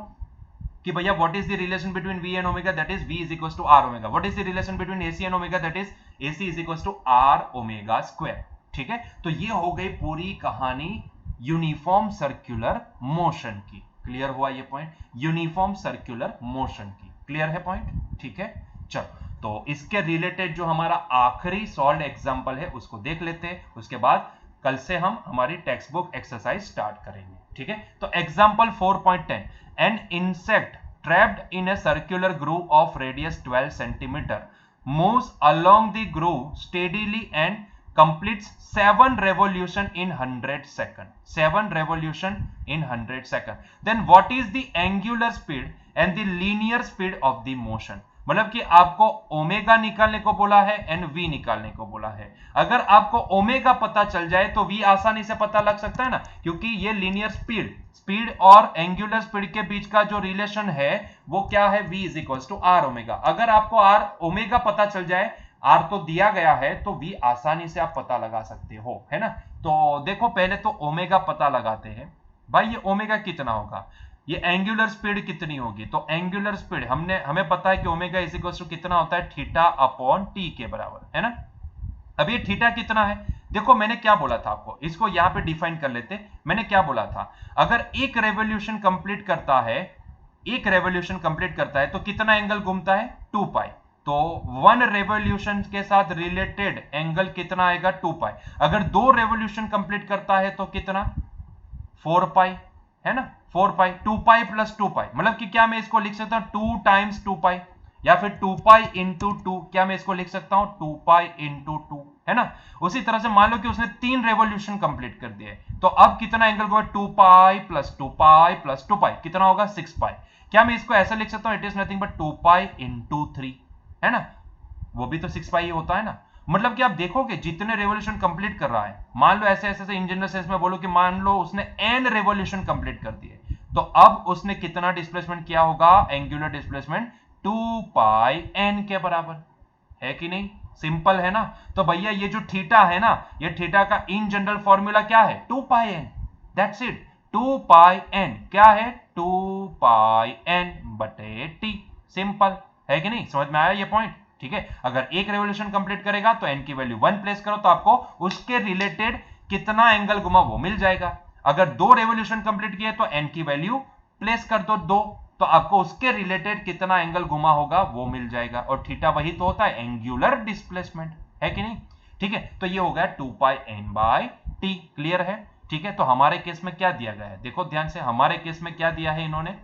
कि भैया what is the relation between V and omega, that is V is equals to R omega. What is the relation between AC and omega, that is AC is equals to R omega square, ठीक है। तो ये हो गई पूरी कहानी uniform circular motion की। Clear हुआ ये पॉइंट, यूनिफॉर्म सर्कुलर मोशन की, क्लियर है पॉइंट, ठीक है। चलो तो इसके रिलेटेड जो हमारा आखिरी सॉल्व एग्जांपल है उसको देख लेते हैं, उसके बाद कल से हम हमारी टेक्स्ट बुक एक्सरसाइज स्टार्ट करेंगे। ठीक है, तो example 4.10, an insect trapped in a circular groove of radius 12 centimetre moves along the groove steadily and completes 7 revolution in 100 second. 7 revolution in 100 second. Then what is the angular speed and the linear speed of the motion? मतलब कि आपको omega निकालने को बोला है and we निकालने को बोला है। अगर आपको ओमेगा पता चल जाए तो वी आसानी से पता लग सकता है ना, क्योंकि ये लीनियर स्पीड और एंगुलर स्पीड के बीच का जो रिलेशन है वो क्या है, v is equal to R omega. अगर आपको आर ओमेगा पता चल जाए, आर तो दिया गया है, तो v आसानी से आप पता लगा सकते हो, है ना। तो देखो पहले तो ओमेगा पता लगाते हैं। भाई ये ओमेगा कितना होगा, ये एंगुलर स्पीड कितनी होगी, तो एंगुलर स्पीड हमें पता है कि ओमेगा इज इक्वल टू कितना होता है, थीटा अपॉन टी के बराबर, है ना। अब ये थीटा कितना है, देखो मैंने क्या बोला था आपको, इसको यहां पे डिफाइन कर लेते। मैंने क्या बोला था, अगर एक रेवोल्यूशन कंप्लीट करता है तो कितना एंगल घूमता है, 2 पाई। तो 1 रेवोल्यूशन के साथ रिलेटेड एंगल कितना आएगा, 2 पाई। अगर 2 रेवोल्यूशन कंप्लीट करता है तो कितना, 4 पाई, है ना। 4 पाई, 2 पाई प्लस 2 पाई, मतलब कि क्या मैं इसको लिख सकता हूं 2 टाइम्स 2 पाई, या फिर 2 पाई इंटू 2, क्या मैं इसको लिख सकता हूं 2 पाई इंटू 2, है ना। उसी तरह से मान लो कि उसने 3 रेवोल्यूशन कंप्लीट कर दिए, तो अब कितना एंगल होगा, 2 पाई प्लस 2 पाई प्लस 2 पाई, कितना होगा 6 पाई। क्या मैं इसको ऐसा लिख सकता हूं, it is nothing but 2 pi into 3, है ना, वो भी तो 6 पाई ही होता है ना। मतलब कि आप देखोगे जितने रेवोल्यूशन कंप्लीट कर रहा है, मान लो ऐसे इन जनरल सेंस में बोलो कि मान लो उसने n रेवोल्यूशन कंप्लीट कर दिए, तो अब उसने कितना डिस्प्लेसमेंट किया होगा, एंगुलर डिस्प्लेसमेंट 2 पाई n के बराबर, है कि नहीं, सिंपल है ना। तो भैया ये जो थीटा है ना, ये थीटा का इन जनरल फॉर्मूला क्या है, 2 पाई n, that's it. 2 pi n क्या है, 2 पाई n बटे t, सिंपल है कि नहीं, समझ में आया ये पॉइंट। ठीक है, अगर एक रेवोल्यूशन कंप्लीट करेगा तो n की वैल्यू 1 प्लेस करो, तो आपको उसके रिलेटेड कितना एंगल घुमा वो मिल जाएगा। अगर 2 रेवोल्यूशन कंप्लीट किए तो n की वैल्यू प्लेस कर दो 2, तो आपको उसके रिलेटेड कितना एंगल घुमा होगा वो मिल जाएगा। और थीटा वही तो होता है, एंगुलर डिस्प्लेसमेंट, है कि नहीं। ठीक है, तो ये हो गया 2 पाई n बाय t, क्लियर है। ठीक है, तो हमारे केस में क्या दिया गया है, देखो ध्यान से, हमारे केस में क्या दिया है इन्होंने,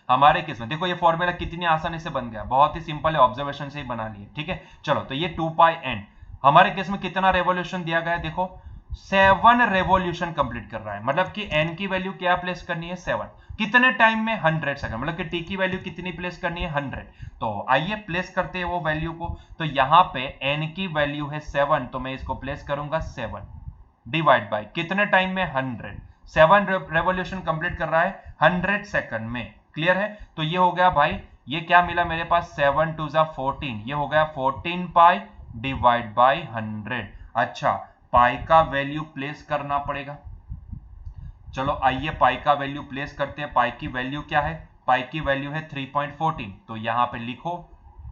हमारे केस में देखो ये फॉर्मूला कितनी आसानी से बन गया, बहुत ही सिंपल है, ऑब्जर्वेशन से ही बना लिए। ठीक है, चलो तो ये 2 पाई n हमारे केस में कितना रेवोल्यूशन दिया गया है, देखो 7 रेवोल्यूशन कंप्लीट कर रहा है, मतलब कि n की वैल्यू क्या प्लेस करनी है, 7, कितने टाइम में, 100 सेकंड, मतलब कि t की वैल्यू कितनी प्लेस करनी है, 100। तो आइए प्लेस करते हैं वो वैल्यू को। तो यहां पे n की वैल्यू है 7, तो मैं इसको प्लेस करूंगा 7 डिवाइड बाय कितने टाइम में, 100। 7 रेवोल्यूशन कंप्लीट कर रहा है 100 सेकंड में, क्लियर है। तो ये हो गया भाई, ये क्या मिला मेरे पास, 7 2 14, ये हो गया 14 पाई डिवाइड बाय 100। अच्छा, पाई का वैल्यू प्लेस करना पड़ेगा, चलो आइए पाई का वैल्यू प्लेस करते हैं। पाई की वैल्यू क्या है, पाई की वैल्यू है 3.14, तो यहां पे लिखो,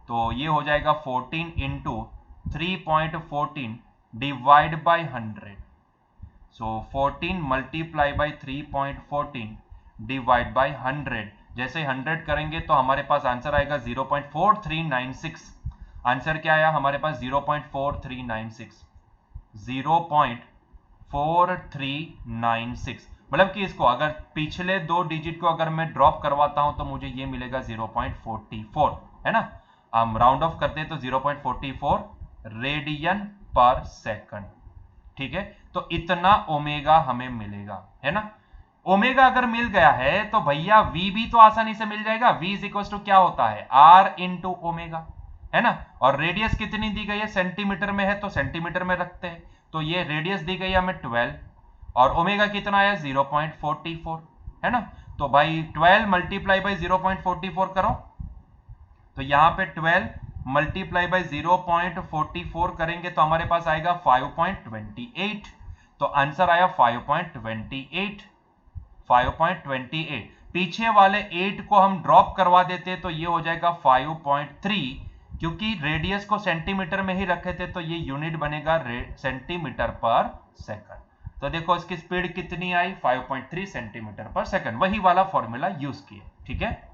तो ये हो जाएगा 14 into 3.14 divide by 100। So 14 multiply by 3.14 divide by 100, जैसे 100 करेंगे तो हमारे पास आंसर आएगा 0.4396। आंसर क्या आया हमारे पास, 0.4396, 0.4396। मतलब कि इसको अगर पिछले 2 डिजिट को अगर मैं ड्रॉप करवाता हूं तो मुझे ये मिलेगा 0.44, है ना। हम राउंड ऑफ करते हैं तो 0.44 रेडियन पर सेकंड। ठीक है, तो इतना ओमेगा हमें मिलेगा, है ना। ओमेगा अगर मिल गया है तो भैया v भी तो आसानी से मिल जाएगा, v इज इक्वल टू क्या होता है, r इंटू ओमेगा, है ना। और रेडियस कितनी दी गई है, सेंटीमीटर में है तो सेंटीमीटर में रखते हैं, तो ये रेडियस दी गई है हमें 12, और ओमेगा कितना आया 0.44, है ना। तो भाई 12 मल्टीप्लाई बाई 0.44 करो, तो यहां पे 12 मल्टीप्लाई बाई 0.44 करेंगे तो हमारे पास आएगा 5.28, तो आंसर आया 5.28। पीछे वाले 8 को हम ड्रॉप करवा देते तो ये हो जाएगा 5.3, क्योंकि रेडियस को सेंटीमीटर में ही रखे थे तो ये यूनिट बनेगा सेंटीमीटर पर सेकंड। तो देखो इसकी स्पीड कितनी आई, 5.3 सेंटीमीटर पर सेकंड, वही वाला फॉर्मूला यूज किए। ठीक है,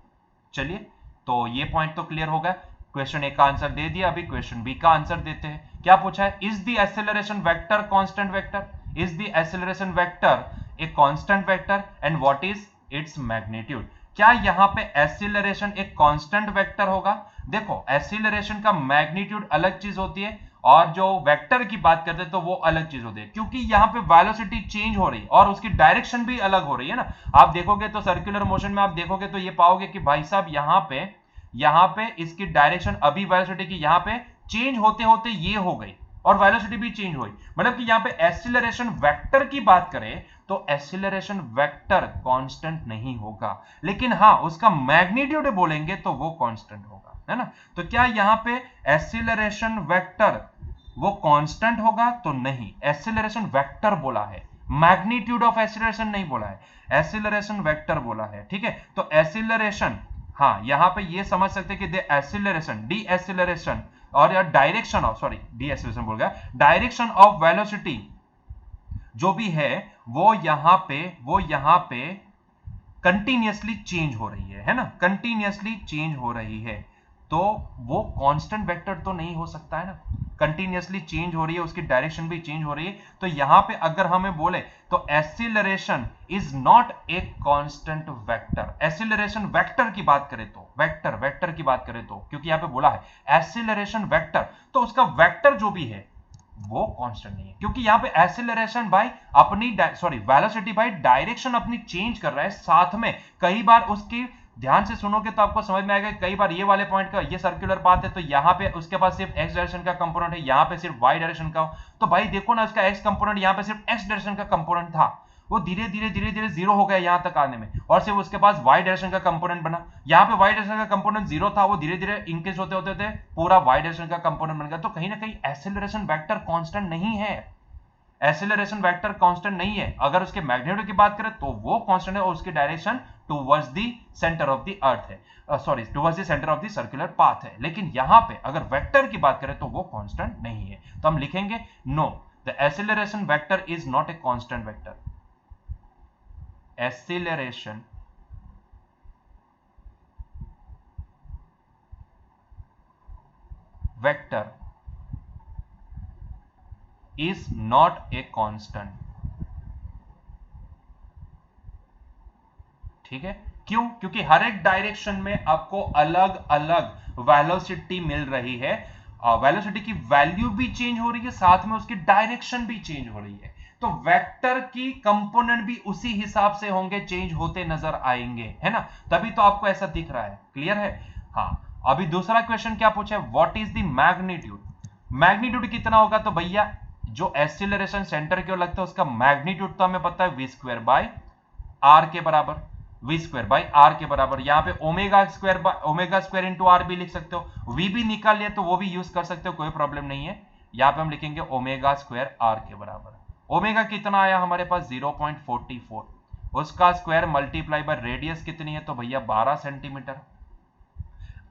चलिए तो ये पॉइंट तो क्लियर हो गया। क्वेश्चन ए का आंसर दे दिया, अभी क्वेश्चन बी का आंसर देते हैं। क्या पूछा है? Is the acceleration vector constant vector? Is the acceleration vector A constant vector and what is its magnitude? क्या यहां पे एक्सेलरेशन एक कांस्टेंट वेक्टर होगा? देखो, एक्सेलरेशन का मैग्नीट्यूड अलग चीज होती है और जो वेक्टर की बात करते हैं तो वो अलग चीज होती है, क्योंकि यहां पे वेलोसिटी चेंज हो रही है और उसकी डायरेक्शन भी अलग हो रही है ना। आप देखोगे तो सर्कुलर मोशन में आप देखोगे तो ये पाओगे कि भाई साहब यहां पे इसकी डायरेक्शन अभी वेलोसिटी की यहां पे चेंज होते होते ये हो गई और वेलोसिटी भी चेंज हुई। मतलब कि यहां पे एक्सीलरेशन वेक्टर की बात करें तो एक्सीलरेशन वेक्टर कांस्टेंट नहीं होगा, लेकिन हां उसका मैग्नीट्यूड बोलेंगे तो वो कांस्टेंट होगा, है ना। तो क्या यहां पे एक्सीलरेशन वेक्टर वो कांस्टेंट होगा? तो नहीं, एक्सीलरेशन वेक्टर बोला है, मैग्नीट्यूड ऑफ एक्सीलरेशन नहीं बोला है, एक्सीलरेशन वेक्टर बोला है, ठीक है। तो एक्सीलरेशन, हाँ यहां पे ये समझ सकते हैं कि द एक्सीलरेशन, डी एक्सीलरेशन और या direction of, sorry D acceleration बोल गया, डायरेक्शन ऑफ वेलोसिटी जो भी है वो यहां पे कंटिन्यूअसली चेंज हो रही है ना, कंटिन्यूअसली चेंज हो रही है, तो वो कांस्टेंट वेक्टर तो नहीं हो सकता है ना। कंटिन्यूअसली चेंज हो रही है, उसकी डायरेक्शन भी चेंज हो रही है, तो यहां पे अगर हमें बोले तो acceleration is not a constant vector. Acceleration vector की बात करें तो, वेक्टर की बात करें तो, क्योंकि यहां पे बोला है एक्सीलरेशन वेक्टर, तो उसका वेक्टर जो भी है वो कांस्टेंट नहीं है, क्योंकि यहां पे एक्सीलरेशन भाई अपनी वेलोसिटी भाई डायरेक्शन अपनी चेंज कर रहा है, साथ में कई बार उसकी, ध्यान से सुनोगे तो आपको समझ में आएगा, कई बार ये वाले पॉइंट का, ये सर्कुलर पाथ है तो यहां पे उसके पास सिर्फ एक्स डायरेक्शन का कंपोनेंट है, यहां पे सिर्फ वाई डायरेक्शन का, तो भाई देखो ना उसका एक्स कंपोनेंट यहां पे सिर्फ एक्स डायरेक्शन का कंपोनेंट था, वो धीरे धीरे जीरो हो गया यहां तक आने में, और सिर्फ उसके पास वाई डायरेक्शन का कंपोनेंट बना, यहां पे वाई डायरेक्शन का कंपोनेंट जीरो था, वो धीरे धीरे इंक्रीज होते होते पूरा वाई डायरेक्शन का कंपोनेंट बन गया। तो कहीं ना कहीं एक्सीलरेशन वेक्टर कांस्टेंट नहीं है, एक्सीलरेशन वेक्टर कांस्टेंट नहीं है। अगर उसके मैग्नीट्यूड की बात करें तो वो कांस्टेंट है और उसकी direction towards the centre of the earth है, sorry towards the centre of the circular path है। लेकिन यहां पे अगर वेक्टर की बात करें तो वो कांस्टेंट नहीं है, तो हम लिखेंगे no, the acceleration vector is not a constant vector. Acceleration vector is not a constant, ठीक है। क्यों? क्योंकि हर एक डायरेक्शन में आपको अलग अलग वेलोसिटी मिल रही है, वेलोसिटी की वैल्यू भी चेंज हो रही है, साथ में उसकी डायरेक्शन भी चेंज हो रही है, तो वेक्टर की कंपोनेंट भी उसी हिसाब से होंगे, चेंज होते नजर आएंगे, है ना, तभी तो आपको ऐसा दिख रहा है। क्लियर है? हाँ, अभी दूसरा क्वेश्चन क्या पूछा है, what is the magnitude? Magnitude कितना होगा? तो भैया जो एक्सीलरेशन सेंटर की ओर लगता है उसका मैग्नीट्यूड तो हमें पता है v स्क्वायर बाय आर के बराबर, v स्क्वायर बाय आर के बराबर। यहां पे ओमेगा स्क्वायर इंटू आर भी लिख सकते हो, v भी निकाल लिया तो वो भी यूज कर सकते हो, कोई प्रॉब्लम नहीं है। यहां पे हम लिखेंगे ओमेगा स्क्वायर आर के बराबर। ओमेगा कितना आया हमारे पास? 0.44, उसका स्क्वायर मल्टीप्लाई बाय रेडियस कितनी है? तो भैया 12 सेंटीमीटर।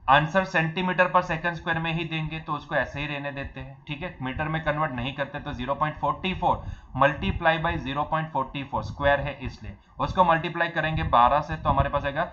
आंसर सेंटीमीटर पर सेकंड स्क्वायर में ही देंगे तो उसको ऐसे ही रहने देते हैं, ठीक है, मीटर में कन्वर्ट नहीं करते। तो 0.44 मल्टीप्लाई बाय 0.44 स्क्वायर है इसलिए उसको मल्टीप्लाई करेंगे 12 से, तो हमारे पास आएगा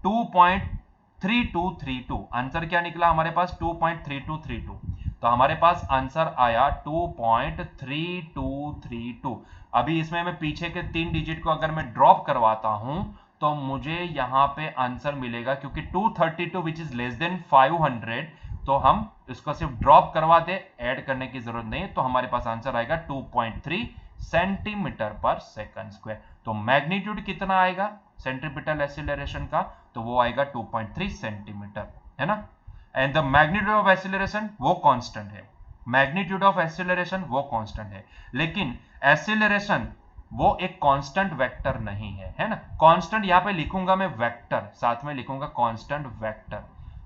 2.3232। आंसर क्या निकला हमारे पास? 2.3232। तो हमारे पास आंसर आया 2.3232। अभी इसमें मैं पीछे के 3 डिजिट को अगर मैं ड्रॉप करवाता हूं तो मुझे यहां पे आंसर मिलेगा, क्योंकि 232 विच इज लेस देन 500, तो हम इसको सिर्फ ड्रॉप करवा दे, ऐड करने की जरूरत नहीं, तो हमारे पास आंसर आएगा 2.3 सेंटीमीटर पर सेकंड स्क्वायर। तो मैग्नीट्यूड कितना आएगा सेंट्रीपिटल एक्सीलरेशन का? तो वो आएगा 2.3 सेंटीमीटर, है ना। And the magnitude of acceleration वो कांस्टेंट है, मैग्नीट्यूड ऑफ एक्सीलरेशन वो कांस्टेंट है, लेकिन एक्सीलरेशन वो एक कांस्टेंट वेक्टर नहीं है, है ना। कांस्टेंट यहां पे लिखूंगा मैं वेक्टर, साथ में लिखूंगा कांस्टेंट वेक्टर।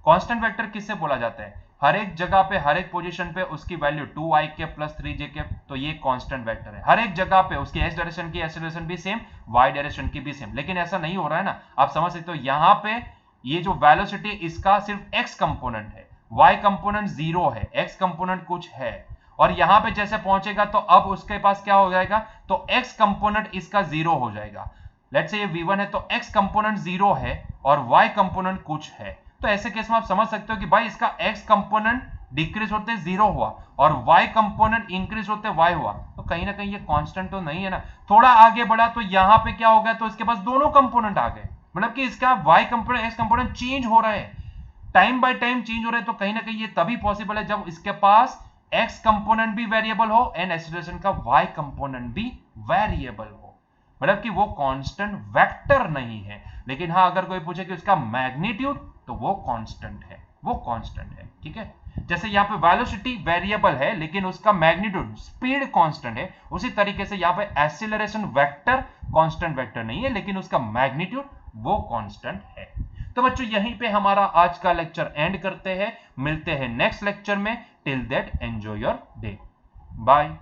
कांस्टेंट वेक्टर किससे बोला जाता है? हर एक जगह पे, हर एक पोजीशन पे उसकी वैल्यू 2i के प्लस 3j के, तो ये कांस्टेंट वेक्टर है। हर एक जगह पे उसकी एक्स डायरेक्शन की एक्सीलरेशन भी सेम, वाई डायरेक्शन की भी सेम, लेकिन ऐसा नहीं हो रहा है ना। आप समझ सकते हो यहां पे ये जो वेलोसिटी इसका सिर्फ एक्स कंपोनेंट है, वाई कंपोनेंट 0 है, एक्स कंपोनेंट कुछ है, और यहां पे जैसे पहुंचेगा तो अब उसके पास क्या हो जाएगा? तो x कंपोनेंट इसका 0 हो जाएगा। लेट्स से ये v1 है तो x कंपोनेंट 0 है और y कंपोनेंट कुछ है, तो ऐसे केस में आप समझ सकते हो कि भाई इसका x कंपोनेंट डिक्रीज होते 0 हुआ और y कंपोनेंट इंक्रीज होते y हुआ, तो कहीं ना कहीं ये कांस्टेंट तो नहीं है ना। थोड़ा आगे बढ़ा तो यहां पे क्या हो गया, तो इसके पास दोनों कंपोनेंट आ गए, मतलब कि इसका y component x component change हो रहा है, टाइम बाय टाइम चेंज हो रहा है। तो कहीं ना कहीं ये तभी पॉसिबल है जब इसके पास x कंपोनेंट भी वेरिएबल हो एंड एक्सीलरेशन का y कंपोनेंट भी वेरिएबल हो, मतलब कि वो कांस्टेंट वेक्टर नहीं है। लेकिन हाँ, अगर कोई पूछे कि उसका मैग्नीट्यूड, तो वो कांस्टेंट है, वो कांस्टेंट है, ठीक है। जैसे यहाँ पे वेलोसिटी वेरिएबल है लेकिन उसका मैग्नीट्यूड स्पीड कांस्टेंट है, उसी तरीके से यहाँ पे एक्सीलरेशन वेक्टर कांस्टेंट वेक्टर नहीं है लेकिन उसका मैग्नीट्यूड वो कांस्टेंट है। तो बच्चों यहीं पे हमारा आज का लेक्चर एंड करते हैं, मिलते हैं नेक्स्ट लेक्चर में। Till that enjoy your day, bye.